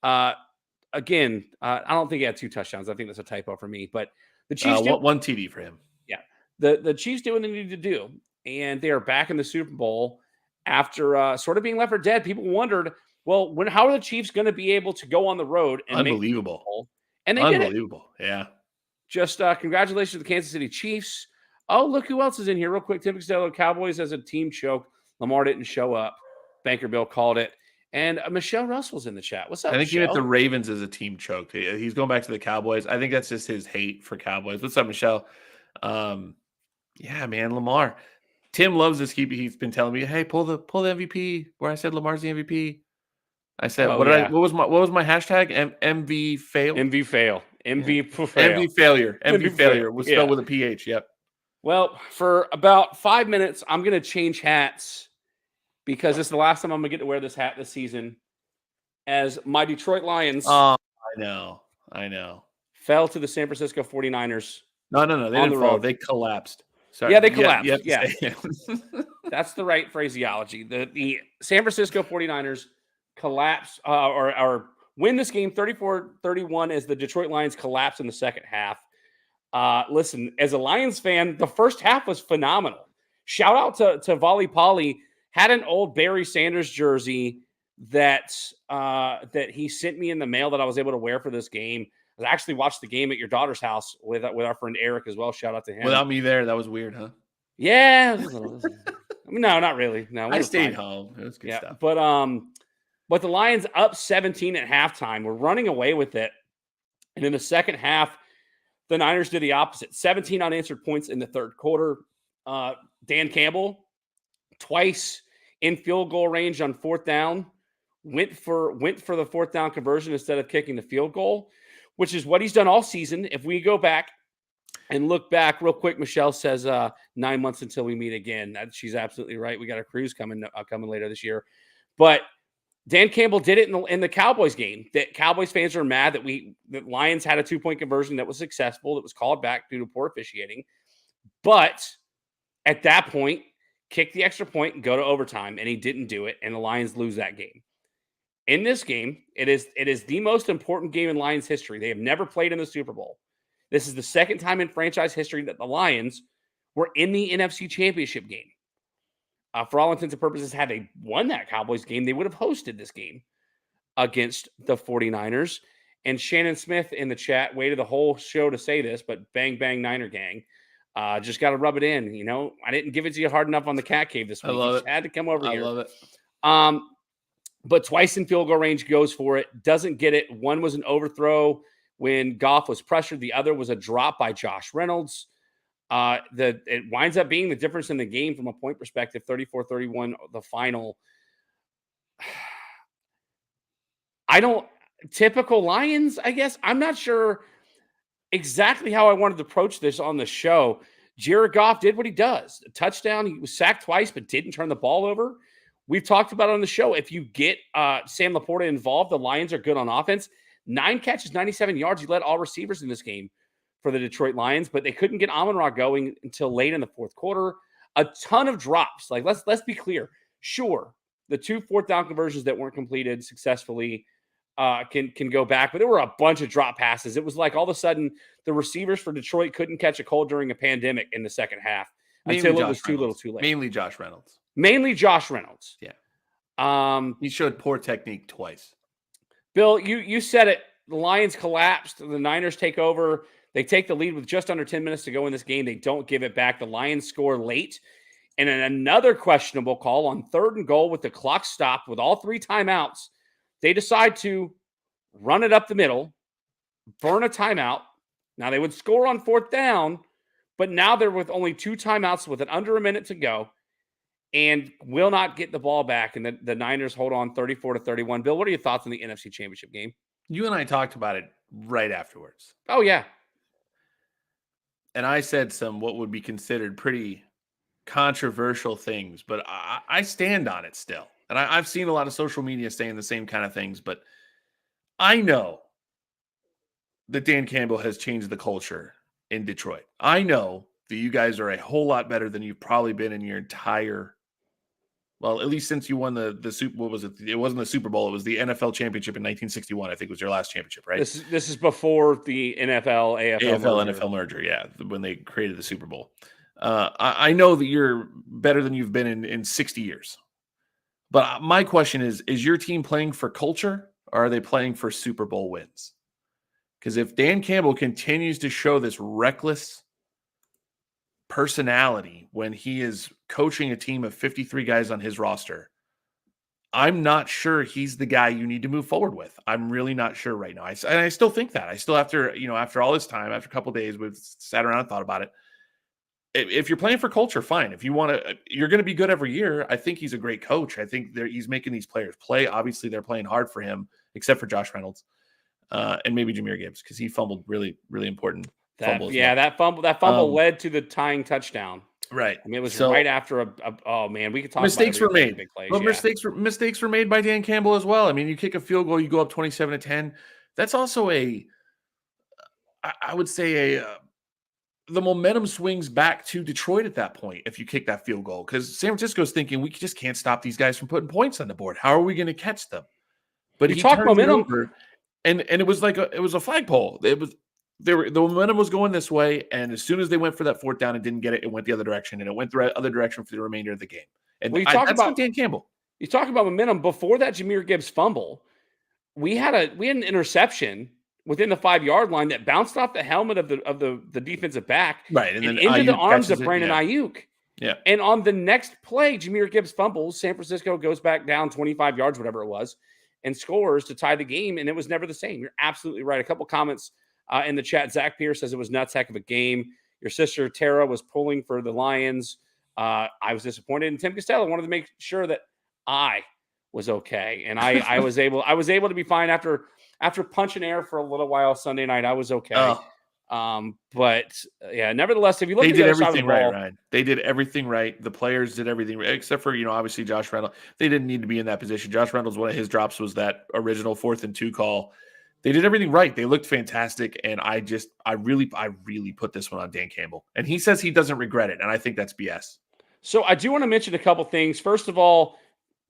A: Again, I don't think he had 2 touchdowns. I think that's a typo for me, but the Chiefs did
B: one TD for him.
A: Yeah. The Chiefs did what they needed to do, and they are back in the Super Bowl after sort of being left for dead. People wondered, well, how are the Chiefs going to be able to go on the road and
B: unbelievable
A: make the Bowl? And they did it.
B: Unbelievable. Yeah.
A: Just congratulations to the Kansas City Chiefs. Oh, look who else is in here real quick. Tim Costello, Cowboys as a team choke. Lamar didn't show up. Banker Bill called it. And Michelle Russell's in the chat. What's up,
B: I think
A: Michelle?
B: even if the Ravens as a team choked, he's going back to the Cowboys. I think that's just his hate for Cowboys. What's up, Michelle? Yeah, man, Lamar. Tim loves this. He's been telling me, "Hey, pull the MVP." Where I said Lamar's the MVP. I said,
A: Oh,
B: "What
A: yeah.
B: what was my hashtag? MV fail.
A: MV fail. MV fail.
B: MV failure. MV failure was spelled
A: Yeah.
B: with a PH. Yep.
A: Well, for about 5 minutes, I'm going to change hats because this is the last time I'm going to get to wear this hat this season. As my Detroit Lions
B: I know.
A: fell to the San Francisco 49ers.
B: No. They
A: on
B: didn't
A: the
B: fall.
A: road.
B: They collapsed. Sorry.
A: Yeah, they collapsed.
B: You
A: Yeah.
B: say
A: That's the right phraseology. The San Francisco 49ers collapse or win this game 34-31 as the Detroit Lions collapse in the second half. Listen, as a Lions fan, the first half was phenomenal. Shout out to Volley Polly. Had an old Barry Sanders jersey that he sent me in the mail that I was able to wear for this game. I actually watched the game at your daughter's house with our friend Eric as well. Shout out to him.
B: Without me there, that was weird, huh?
A: Yeah. I mean, no, not really. No,
B: I stayed home. It was good stuff.
A: But the Lions up 17 at halftime. We're running away with it. And in the second half, the Niners did the opposite. 17 unanswered points in the third quarter. Dan Campbell, twice in field goal range on fourth down, went for the fourth down conversion instead of kicking the field goal, which is what he's done all season. If we go back and look back real quick, Michelle says 9 months until we meet again. She's absolutely right. We got a cruise coming later this year. But Dan Campbell did it in the Cowboys game. That Cowboys fans are mad that Lions had a 2-point conversion that was successful, that was called back due to poor officiating. But at that point, kick the extra point and go to overtime, and he didn't do it, and the Lions lose that game. In this game, it is the most important game in Lions history. They have never played in the Super Bowl. This is the second time in franchise history that the Lions were in the NFC Championship game. For all intents and purposes, had they won that Cowboys game, they would have hosted this game against the 49ers. And Shannon Smith in the chat waited the whole show to say this, but bang, bang, Niner gang. Just got to rub it in. You know, I didn't give it to you hard enough on the Cat Cave this week.
B: I love it.
A: Had to come over here.
B: I love it.
A: But twice in field goal range, goes for it, doesn't get it. One was an overthrow when Goff was pressured. The other was a drop by Josh Reynolds. It winds up being the difference in the game from a point perspective, 34-31, the final. Typical Lions, I guess. I'm not sure exactly how I wanted to approach this on the show. Jared Goff did what he does. A touchdown. He was sacked twice, but didn't turn the ball over. We've talked about it on the show. If you get Sam Laporta involved, the Lions are good on offense. 9 catches, 97 yards. He led all receivers in this game for the Detroit Lions, but they couldn't get Amon-Ra going until late in the fourth quarter. A ton of drops. Like, let's be clear. Sure, the 2 fourth down conversions that weren't completed successfully can go back, but there were a bunch of drop passes. It was like all of a sudden the receivers for Detroit couldn't catch a cold during a pandemic in the second half until it was too little too late.
B: Mainly Josh Reynolds.
A: Yeah.
B: He showed poor technique twice.
A: Bill, you said it. The Lions collapsed. The Niners take over. They take the lead with just under 10 minutes to go in this game. They don't give it back. The Lions score late. And in another questionable call on 3rd and goal with the clock stopped with all 3 timeouts, they decide to run it up the middle, burn a timeout. Now they would score on 4th down, but now they're with only 2 timeouts with under a minute to go and will not get the ball back. And the Niners hold on 34-31. Bill, what are your thoughts on the NFC Championship game?
B: You and I talked about it right afterwards.
A: Oh, yeah.
B: And I said some what would be considered pretty controversial things, but I stand on it still. And I've seen a lot of social media saying the same kind of things, but I know that Dan Campbell has changed the culture in Detroit. I know that you guys are a whole lot better than you've probably been in your entire, well, at least since you won the Super Bowl. It wasn't the Super Bowl. It was the NFL championship in 1961. I think was your last championship, right?
A: This is before the NFL,
B: NFL merger. Yeah, when they created the Super Bowl. I know that you're better than you've been in 60 years. But my question is your team playing for culture or are they playing for Super Bowl wins? Because if Dan Campbell continues to show this reckless personality when he is coaching a team of 53 guys on his roster, I'm not sure he's the guy you need to move forward with. I'm really not sure right now. And I still think that. I still, after all this time, after a couple of days, we've sat around and thought about it. If you're playing for culture, fine. If you want to, you're going to be good every year. I think he's a great coach. I think he's making these players play. Obviously, they're playing hard for him, except for Josh Reynolds and maybe Jahmyr Gibbs, because he fumbled really, really important fumble.
A: That fumble led to the tying touchdown.
B: Right.
A: I mean, it was right after oh man, we could talk
B: mistakes
A: about
B: were made.
A: big plays.
B: But mistakes were made by Dan Campbell as well. I mean, you kick a field goal, you go up 27-10. That's also I would say the momentum swings back to Detroit at that point if you kick that field goal, because San Francisco's thinking we just can't stop these guys from putting points on the board. How are we going to catch them? But he talked momentum over, and it was like it was a flagpole. The momentum was going this way, and as soon as they went for that fourth down and didn't get it, it went the other direction, and it went the other direction for the remainder of the game. And that's about Dan Campbell.
A: You talk about momentum before that Jahmyr Gibbs fumble. We had an interception within the 5-yard line that bounced off the helmet of the defensive back,
B: right,
A: and then into the arms of Brandon Ayuk.
B: Yeah.
A: And on the next play, Jahmyr Gibbs fumbles. San Francisco goes back down 25 yards, whatever it was, and scores to tie the game, and it was never the same. You're absolutely right. A couple comments in the chat. Zach Pierce says it was nuts, heck of a game. Your sister Tara was pulling for the Lions. I was disappointed, and Tim Costello wanted to make sure that I was okay, and I was able to be fine after punching air for a little while Sunday night. I was okay. But yeah, nevertheless, if you look,
B: they did everything right, Ryan. They did everything right. The players did everything right, except for obviously Josh Reynolds. They didn't need to be in that position. Josh Reynolds, one of his drops was that original 4th and 2 call. They did everything right. They looked fantastic, and I really put this one on Dan Campbell. And he says he doesn't regret it, and I think that's BS.
A: So I do want to mention a couple things. First of all,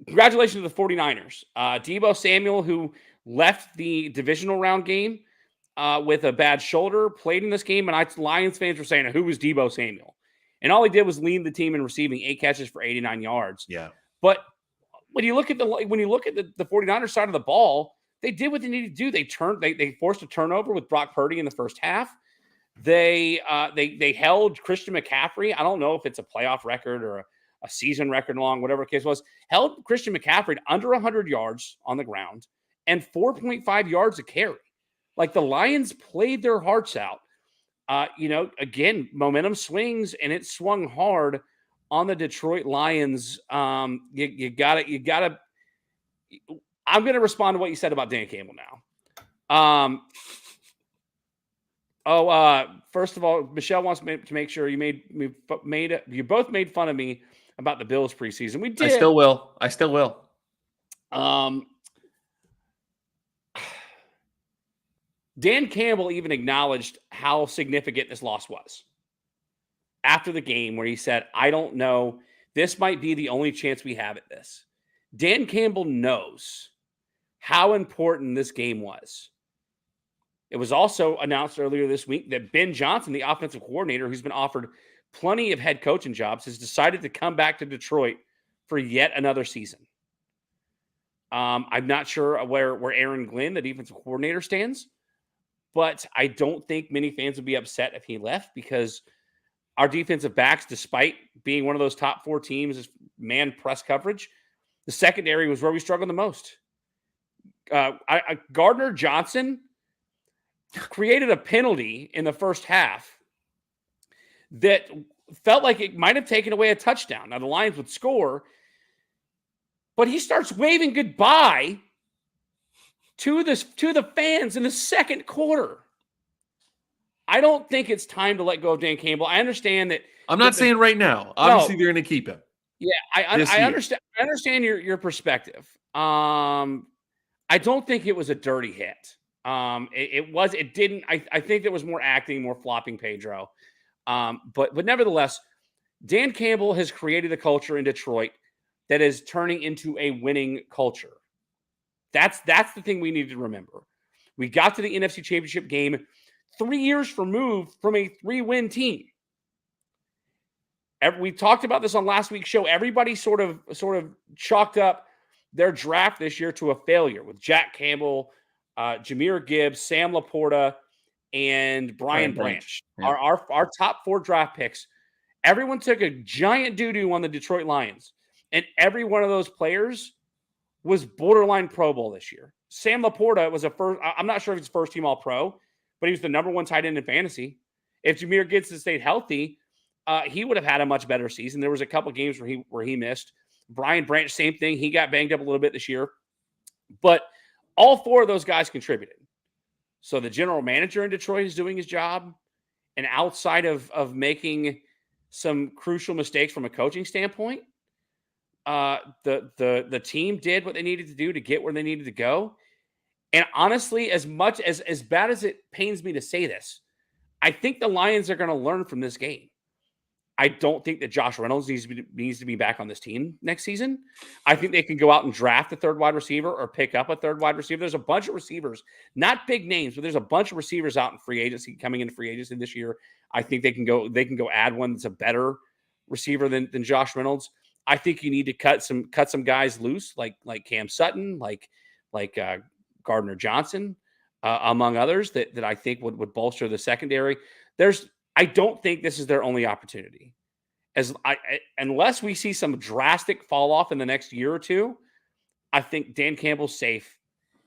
A: congratulations to the 49ers. Deebo Samuel, who left the divisional round game with a bad shoulder, played in this game, and Lions fans were saying, who was Deebo Samuel? And all he did was lead the team in receiving 8 catches for 89 yards.
B: Yeah.
A: But when you look at the 49ers side of the ball, they did what they needed to do. They forced a turnover with Brock Purdy in the first half. They held Christian McCaffrey. I don't know if it's a playoff record or a season record long, whatever the case was. Held Christian McCaffrey under 100 yards on the ground and 4.5 yards a carry. Like, the Lions played their hearts out. Again, momentum swings, and it swung hard on the Detroit Lions. You gotta. I'm going to respond to what you said about Dan Campbell now. First of all, Michelle wants to make sure you both made fun of me about the Bills preseason. We did.
B: I still will.
A: Dan Campbell even acknowledged how significant this loss was after the game, where he said, I don't know. This might be the only chance we have at this. Dan Campbell knows how important this game was. It was also announced earlier this week that Ben Johnson, the offensive coordinator, who's been offered plenty of head coaching jobs, has decided to come back to Detroit for yet another season. I'm not sure where Aaron Glenn, the defensive coordinator, stands, but I don't think many fans would be upset if he left, because our defensive backs, despite being one of those top 4 teams, man press coverage, the secondary was where we struggled the most. Gardner Johnson created a penalty in the first half that felt like it might have taken away a touchdown. Now, the Lions would score, but he starts waving goodbye to the fans in the second quarter. I don't think it's time to let go of Dan Campbell. I understand that.
B: I'm not saying right now. Obviously, they're going to keep him.
A: Yeah, I understand. I understand your perspective. I don't think it was a dirty hit. It didn't. I think there was more acting, more flopping Pedro. But nevertheless, Dan Campbell has created a culture in Detroit that is turning into a winning culture. That's the thing we need to remember. We got to the NFC Championship game 3 years removed from a 3-win team. We talked about this on last week's show. Everybody sort of chalked up their draft this year to a failure with Jack Campbell, Jahmyr Gibbs, Sam Laporta, and Brian Branch. Yeah. Our top 4 draft picks. Everyone took a giant doo-doo on the Detroit Lions. And every one of those players was borderline Pro Bowl this year. Sam Laporta was I'm not sure if he's first team All Pro, but he was the number one tight end in fantasy. If Jahmyr Gibbs stayed healthy, he would have had a much better season. There was a couple games where he missed. Brian Branch, same thing. He got banged up a little bit this year. But all four of those guys contributed. So the general manager in Detroit is doing his job. And outside of making some crucial mistakes from a coaching standpoint, the team did what they needed to do to get where they needed to go. And honestly, as bad as it pains me to say this, I think the Lions are going to learn from this game. I don't think that Josh Reynolds needs to be back on this team next season. I think they can go out and draft a third wide receiver or pick up a third wide receiver. There's a bunch of receivers, not big names, but there's a bunch of receivers out in free agency coming into free agency this year. I think they can go add one that's a better receiver than Josh Reynolds. I think you need to cut some guys loose, like Cam Sutton, like Gardner Johnson, among others that I think would bolster the secondary. I don't think this is their only opportunity. Unless we see some drastic fall off in the next year or two, I think Dan Campbell's safe.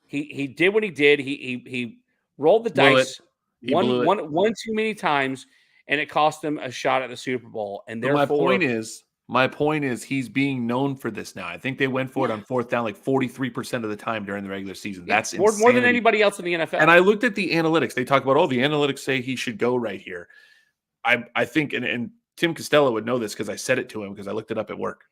A: He did what he did. He rolled the dice one too many times, and it cost him a shot at the Super Bowl. And therefore,
B: my point is he's being known for this now. I think they went for it on fourth down like 43% of the time during the regular season. That's
A: more than anybody else in the NFL.
B: And I looked at the analytics. They talk about, the analytics say he should go right here. I think, and Tim Costello would know this because I said it to him because I looked it up at work.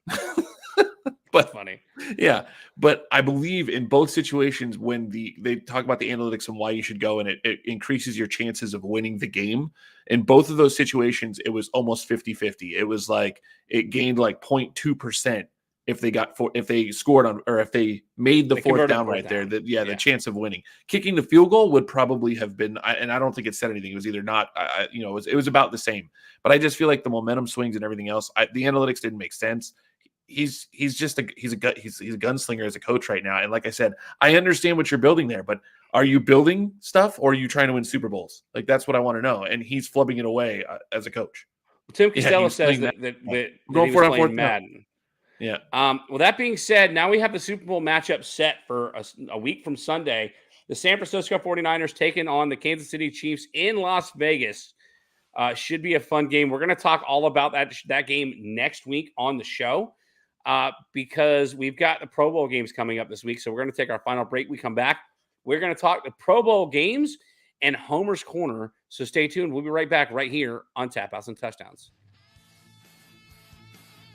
B: But
A: funny.
B: Yeah. But I believe in both situations when they talk about the analytics and why you should go, and it increases your chances of winning the game. In both of those situations, it was almost 50-50. It was like it gained like 0.2% if they scored on, or if they made the fourth down right there. The chance of winning. Kicking the field goal would probably have been, and I don't think it said anything. It was either not, it was about the same. But I just feel like the momentum swings and everything else. The analytics didn't make sense. He's a gunslinger as a coach right now. And like I said, I understand what you're building there, but are you building stuff or are you trying to win Super Bowls? Like, that's what I want to know. And he's flubbing it away as a coach.
A: Tim Costello says that
B: going for it on fourth
A: Madden.
B: Down. Yeah.
A: Well, that being said, now we have the Super Bowl matchup set for a week from Sunday. The San Francisco 49ers taking on the Kansas City Chiefs in Las Vegas. Should be a fun game. We're going to talk all about that game next week on the show because we've got the Pro Bowl games coming up this week. So we're going to take our final break. We come back. We're going to talk the Pro Bowl games and Homer's Corner. So stay tuned. We'll be right back right here on Tap Outs and Touchdowns.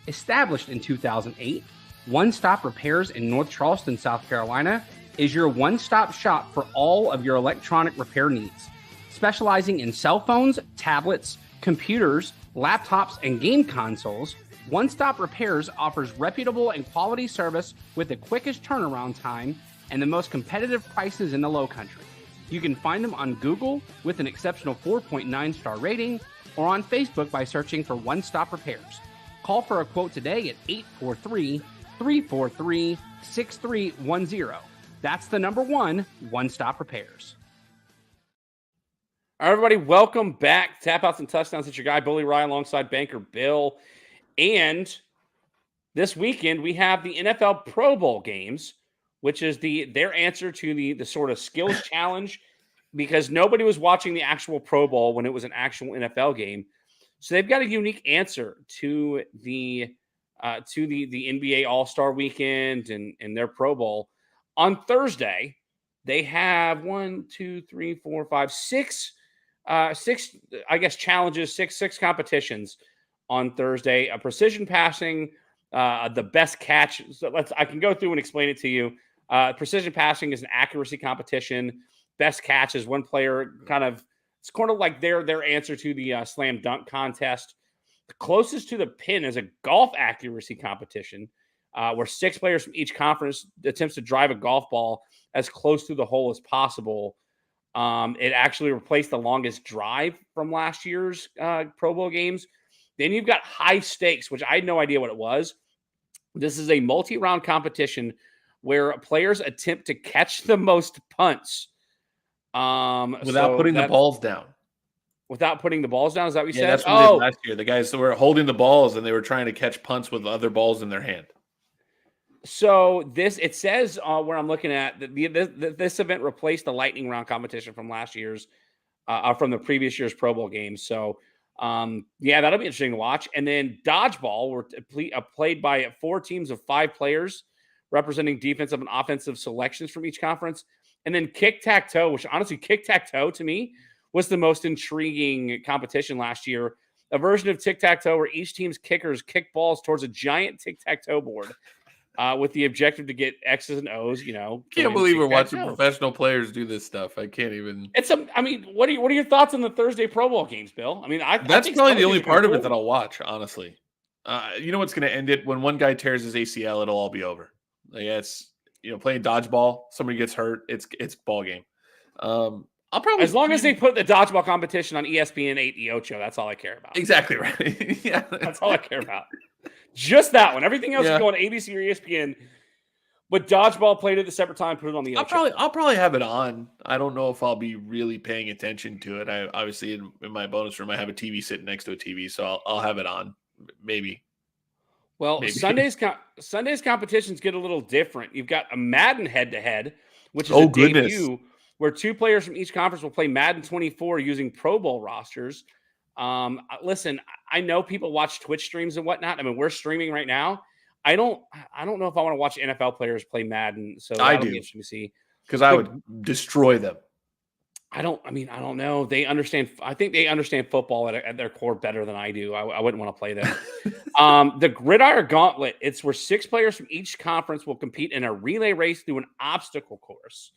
C: Established in 2008, One Stop Repairs in North Charleston, South Carolina, is your one-stop shop for all of your electronic repair needs. Specializing in cell phones, tablets, computers, laptops, and game consoles, One Stop Repairs offers reputable and quality service with the quickest turnaround time and the most competitive prices in the Lowcountry. You can find them on Google with an exceptional 4.9 star rating or on Facebook by searching for One Stop Repairs. Call for a quote today at 843-343-6310. That's the number one Stop Repairs.
A: All right, everybody, welcome back. Tap Outs and Touchdowns. It's your guy, Bully Ryan, alongside Banker Bill. And this weekend, we have the NFL Pro Bowl games, which is their answer to the sort of skills challenge, because nobody was watching the actual Pro Bowl when it was an actual NFL game. So they've got a unique answer to the NBA All-Star Weekend and their Pro Bowl. On Thursday, they have 6 challenges, six competitions on Thursday. A precision passing, the best catch. So I can go through and explain it to you. Precision passing is an accuracy competition. Best catch is one player it's kind of like their answer to the slam dunk contest. The closest to the pin is a golf accuracy competition where 6 players from each conference attempts to drive a golf ball as close to the hole as possible. It actually replaced the longest drive from last year's Pro Bowl games. Then you've got high stakes, which I had no idea what it was. This is a multi-round competition where players attempt to catch the most punts.
B: Without putting the balls down.
A: Without putting the balls down? Is that what you said?
B: That's what they did last year. The guys were holding the balls and they were trying to catch punts with other balls in their hand.
A: So it says where I'm looking at that this event replaced the lightning round competition from last year's from the previous year's Pro Bowl games. So yeah, that'll be interesting to watch. And then dodgeball were played by 4 teams of 5 players representing defensive and offensive selections from each conference. And then kick-tac-toe, which honestly, kick-tac-toe to me was the most intriguing competition last year. A version of tic-tac-toe where each team's kickers kick balls towards a giant tic-tac-toe board with the objective to get X's and O's,
B: Can't believe we're watching professional players do this stuff. I can't even.
A: What are your thoughts on the Thursday Pro Bowl games, Bill? I mean,
B: that's probably the only part of it that I'll watch, honestly. You know what's going to end it? When one guy tears his ACL, it'll all be over. Like, it's playing dodgeball, somebody gets hurt, it's ball game. I'll probably,
A: as long as they put the dodgeball competition on ESPN 8 the Ocho, that's all I care about.
B: Exactly right. Yeah,
A: that's all I care about. Just that one. Everything else is going to ABC or ESPN. But dodgeball played at a separate time. Put it on the Ocho.
B: I'll probably have it on. I don't know if I'll be really paying attention to it. I obviously in my bonus room I have a TV sitting next to a TV, so I'll have it on. Maybe.
A: Well, Sunday's competitions get a little different. You've got a Madden head-to-head, which is a debut where 2 players from each conference will play Madden 24 using Pro Bowl rosters. Listen, I know people watch Twitch streams and whatnot. I mean, we're streaming right now. I don't know if I want to watch NFL players play Madden. So that'll be interesting to see.
B: Because I would destroy them.
A: I don't know. I think they understand football at their core better than I do. I wouldn't want to play them. The Gridiron Gauntlet, it's where 6 players from each conference will compete in a relay race through an obstacle course.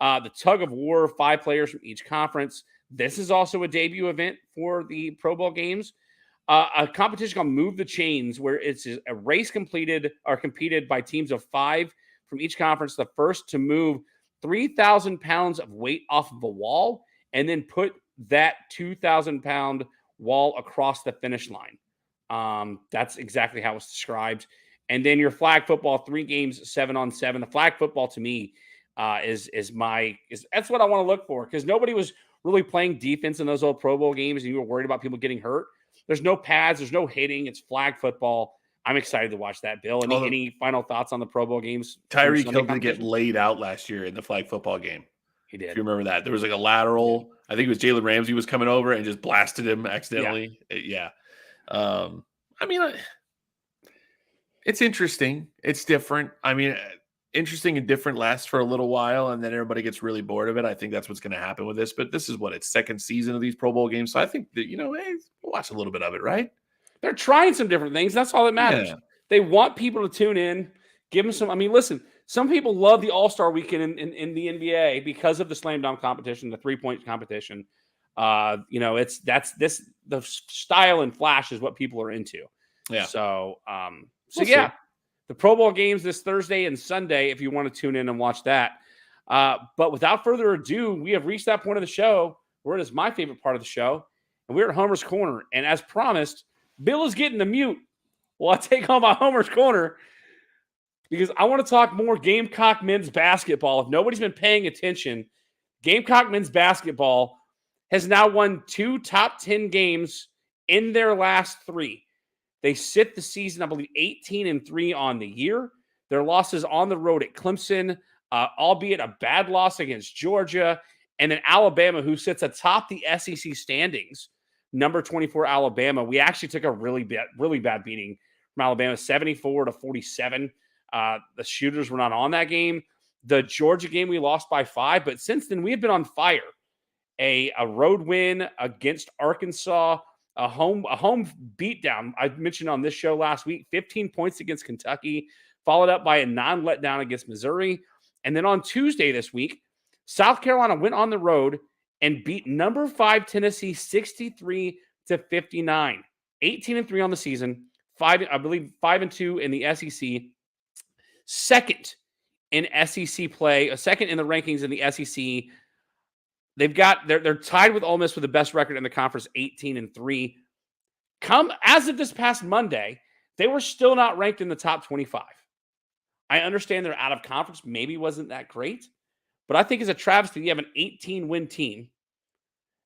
A: The Tug of War, 5 players from each conference. This is also a debut event for the Pro Bowl games. A competition called Move the Chains, where it's a race competed by teams of 5 from each conference. The first to move 3,000 pounds of weight off of a wall and then put that 2,000-pound wall across the finish line. That's exactly how it's described. And then your flag football, 3 games, 7-on-7. The flag football to me is that's what I want to look for, because nobody was really playing defense in those old Pro Bowl games, and you were worried about people getting hurt. There's no pads, there's no hitting. It's flag football. I'm excited to watch that, Bill. Any final thoughts on the Pro Bowl games?
B: Tyreek Hill did get laid out last year in the flag football game.
A: He did.
B: If you remember that. There was like a lateral. I think it was Jalen Ramsey was coming over and just blasted him accidentally. Yeah. I mean, it's interesting. It's different. I mean, interesting and different lasts for a little while, and then everybody gets really bored of it. I think that's what's going to happen with this. But this is its 2nd season of these Pro Bowl games. So I think that, hey, watch a little bit of it, right?
A: They're trying some different things. That's all that matters. Yeah. They want people to tune in, give them some. I mean, listen, some people love the All-Star weekend in the NBA because of the slam dunk competition, the 3-point competition. The style and flash is what people are into.
B: Yeah.
A: So, yeah, the Pro Bowl games this Thursday and Sunday, if you want to tune in and watch that. But without further ado, we have reached that point of the show where it is my favorite part of the show, and we're at Homer's Corner. And as promised, Bill is getting the mute while I take on my Homer's Corner, because I want to talk more Gamecock men's basketball. If nobody's been paying attention, Gamecock men's basketball has now won 2 top 10 games in their last 3. They sit the season, I believe, 18-3 on the year. Their losses on the road at Clemson, albeit a bad loss against Georgia, and then Alabama, who sits atop the SEC standings. Number 24 Alabama. We actually took a really bad beating from Alabama, 74-47. The shooters were not on that game. The Georgia game, we lost by 5, but since then we have been on fire. A road win against Arkansas, a home beatdown. I mentioned on this show last week, 15 points against Kentucky, followed up by a non-letdown against Missouri. And then on Tuesday this week, South Carolina went on the road and beat number 5 Tennessee 63-59. 18-3 on the season, 5-2 in the SEC. Second in SEC play, second in the rankings in the SEC. They're tied with Ole Miss with the best record in the conference, 18-3. As of this past Monday, they were still not ranked in the top 25. I understand they're out of conference, maybe wasn't that great, but I think it's a travesty. You have an 18-win team,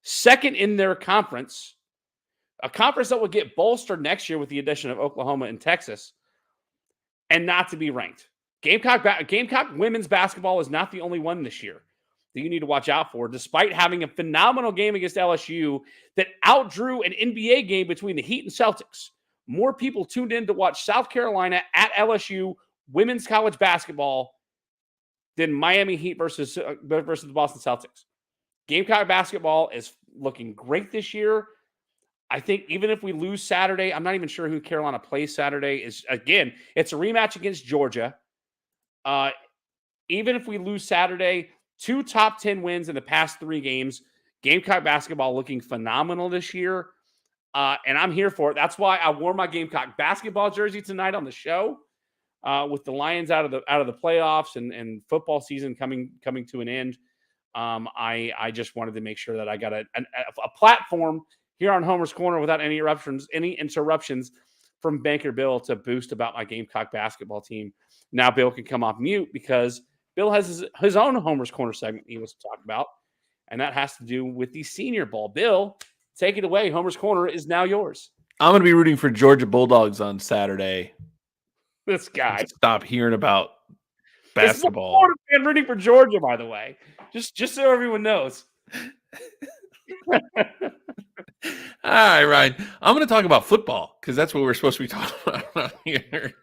A: second in their conference, a conference that will get bolstered next year with the addition of Oklahoma and Texas, and not to be ranked. Gamecock women's basketball is not the only one this year that you need to watch out for, despite having a phenomenal game against LSU that outdrew an NBA game between the Heat and Celtics. More people tuned in to watch South Carolina at LSU women's college basketball than Miami Heat versus the Boston Celtics. Gamecock basketball is looking great this year. I think even if we lose Saturday, I'm not even sure who Carolina plays Saturday. It's a rematch against Georgia. Even if we lose Saturday, 2 top 10 wins in the past 3 games. Gamecock basketball looking phenomenal this year. And I'm here for it. That's why I wore my Gamecock basketball jersey tonight on the show. With the Lions out of the playoffs and football season coming to an end. I just wanted to make sure that I got a platform here on Homer's Corner without any interruptions from Banker Bill to boost about my Gamecock basketball team. Now Bill can come off mute because Bill has his own Homer's Corner segment he wants to talk about, and that has to do with the Senior Bowl. Bill, take it away. Homer's Corner is now yours.
B: I'm going to be rooting for Georgia Bulldogs on Saturday.
A: This guy.
B: Stop hearing about basketball.
A: Florida fan rooting for Georgia, by the way. Just so everyone knows.
B: All right, Ryan. I'm going to talk about football because that's what we're supposed to be talking about here.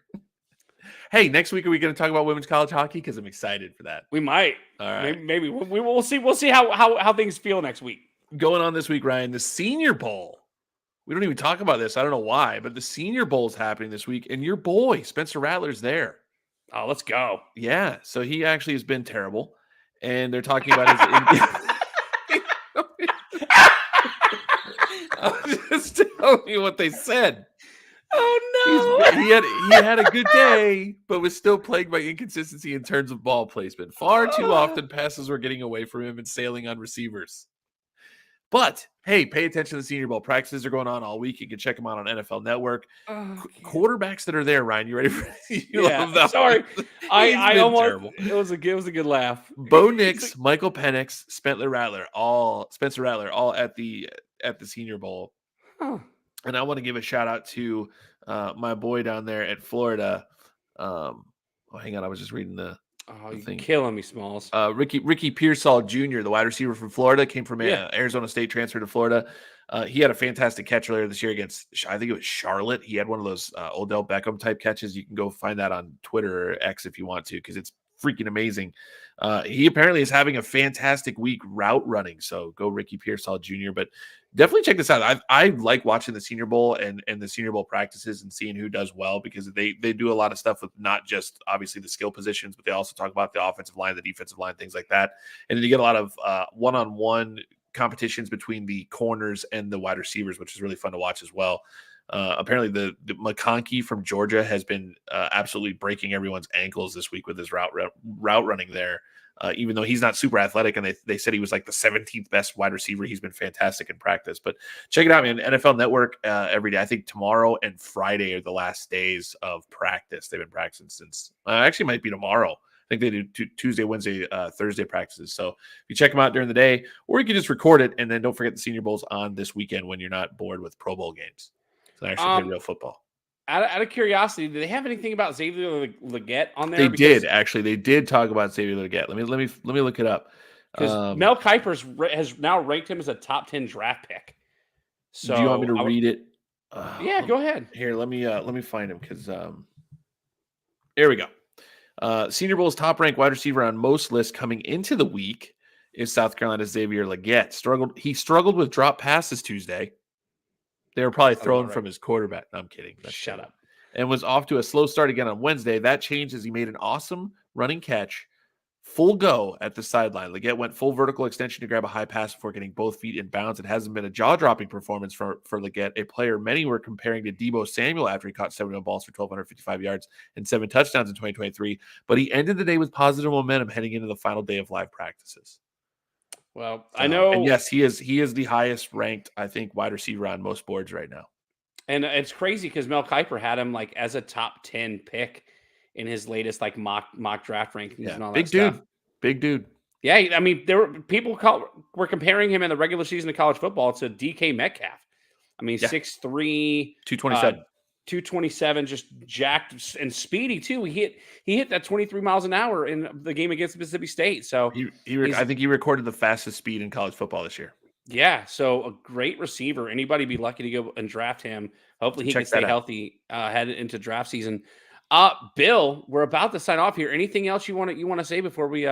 B: Hey, next week are we going to talk about women's college hockey? Because I'm excited for that.
A: We might.
B: All right.
A: Maybe we'll see. We'll see how things feel next week.
B: Going on this week, Ryan, the Senior Bowl. We don't even talk about this. I don't know why, but the Senior Bowl is happening this week, and your boy Spencer Rattler's there.
A: Oh, let's go.
B: Yeah, so he actually has been terrible, and they're talking about his. I'm just telling you what they said.
A: Oh no!
B: He had a good day, but was still plagued by inconsistency in terms of ball placement. Far too often, passes were getting away from him and sailing on receivers. But hey, pay attention to the Senior Bowl. Practices are going on all week. You can check them out on NFL Network. Quarterbacks that are there, Ryan. You ready for this?
A: Yeah. Sorry, I almost.
B: Terrible.
A: It was a good laugh.
B: Bo Nix, Michael Penix, Spencer Rattler, all at the Senior Bowl.
A: Huh.
B: And I want to give a shout out to my boy down there at Florida. Hang on, I was just reading the.
A: Oh, you're killing me, Smalls.
B: Ricky Pearsall Jr., the wide receiver from Florida, came from Arizona State, transferred to Florida. He had a fantastic catch earlier this year against, I think it was Charlotte. He had one of those Odell Beckham type catches. You can go find that on Twitter or X if you want to, because it's freaking amazing. He apparently is having a fantastic week route running. So go Ricky Pearsall Jr. But definitely check this out. I like watching the Senior Bowl and the Senior Bowl practices and seeing who does well, because they do a lot of stuff with not just obviously the skill positions, but they also talk about the offensive line, the defensive line, things like that. And then you get a lot of one-on-one competitions between the corners and the wide receivers, which is really fun to watch as well. Apparently the McConkey from Georgia has been absolutely breaking everyone's ankles this week with his route running there. Even though he's not super athletic, and they said he was like the 17th best wide receiver. He's been fantastic in practice. But check it out, man. NFL Network every day. I think tomorrow and Friday are the last days of practice. They've been practicing since actually might be tomorrow. I think they do Tuesday, Wednesday, Thursday practices. So if you check them out during the day, or you can just record it, and then don't forget the Senior Bowl's on this weekend when you're not bored with Pro Bowl games. So they actually play real football.
A: Out of curiosity, do they have anything about Xavier Legette on there?
B: They did actually. They did talk about Xavier Legette. Let me look it up.
A: Because Mel Kiper has now ranked him as a top 10 draft pick. So
B: do you want me to read it?
A: Yeah, go ahead.
B: Here, let me find him, because here we go. Senior Bowl's top ranked wide receiver on most lists coming into the week is South Carolina's Xavier Legette. He struggled with drop passes Tuesday. They were probably thrown from his quarterback. No, I'm kidding.
A: Shut up.
B: And was off to a slow start again on Wednesday. That changed as he made an awesome running catch. Full go at the sideline. Legette went full vertical extension to grab a high pass before getting both feet in bounds. It hasn't been a jaw-dropping performance for Legette, a player many were comparing to Deebo Samuel after he caught 71 balls for 1,255 yards and 7 touchdowns in 2023. But he ended the day with positive momentum heading into the final day of live practices.
A: Well, I know.
B: And yes, he is the highest ranked, I think, wide receiver on most boards right now.
A: And it's crazy because Mel Kiper had him like as a top 10 pick in his latest like mock draft rankings and all that stuff.
B: Big dude.
A: Yeah, I mean, there were people were comparing him in the regular season of college football to DK Metcalf. I mean, 6'3",
B: 227.
A: 227, just jacked and speedy too. He hit that 23 miles an hour in the game against Mississippi State. So
B: I think he recorded the fastest speed in college football this year.
A: Yeah, so a great receiver. Anybody be lucky to go and draft him. Hopefully he can stay healthy headed into draft season. Bill, we're about to sign off here. Anything else you want to say before we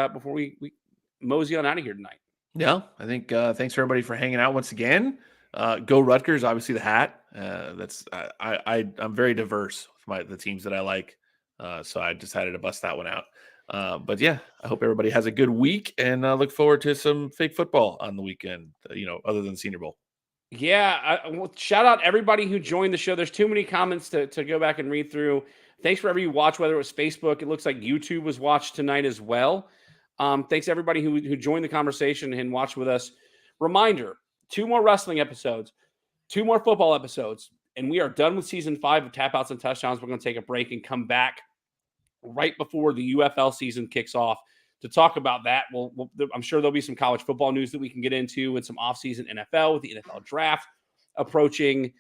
A: mosey on out of here tonight?
B: No, I think thanks for everybody for hanging out once again. Go Rutgers, obviously the hat. I'm very diverse with the teams that I like. So I decided to bust that one out. But yeah, I hope everybody has a good week and look forward to some fake football on the weekend, other than Senior Bowl.
A: Yeah. Shout out everybody who joined the show. There's too many comments to go back and read through. Thanks for everybody who watched, whether it was Facebook. It looks like YouTube was watched tonight as well. Thanks everybody who joined the conversation and watched with us. Reminder, 2 more wrestling episodes, 2 more football episodes, and we are done with season 5 of Tap Outs and Touchdowns. We're going to take a break and come back right before the UFL season kicks off to talk about that. I'm sure there'll be some college football news that we can get into and some offseason NFL with the NFL draft approaching.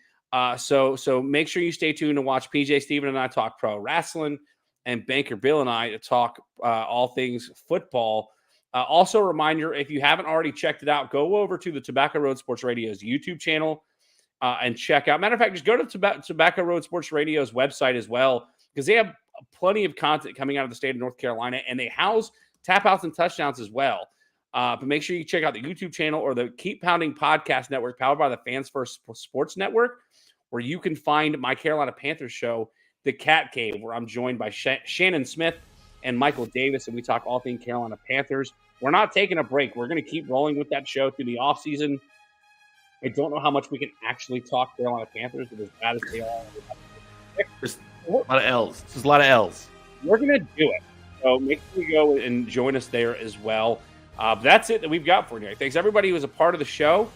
A: So make sure you stay tuned to watch PJ Steven and I talk pro wrestling and Banker Bill and I to talk all things football. Also a reminder, if you haven't already checked it out, go over to the Tobacco Road Sports Radio's YouTube channel and check out. Matter of fact, just go to Tobacco Road Sports Radio's website as well, because they have plenty of content coming out of the state of North Carolina, and they house Tap Outs and Touchdowns as well. But make sure you check out the YouTube channel or the Keep Pounding Podcast Network, powered by the Fans First Sports Network, where you can find my Carolina Panthers show, The Cat Cave, where I'm joined by Shannon Smith and Michael Davis, and we talk all things Carolina Panthers. We're not taking a break. We're going to keep rolling with that show through the offseason. I don't know how much we can actually talk Carolina Panthers, but as bad as they are,
B: Just a lot of L's. Just a lot of L's.
A: We're going to do it. So make sure you go and join us there as well. That's it that we've got for you. Thanks everybody who was a part of the show.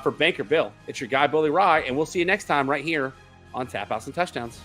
A: For Banker Bill, it's your guy, Billy Rye, and we'll see you next time right here on Tap Outs and Touchdowns.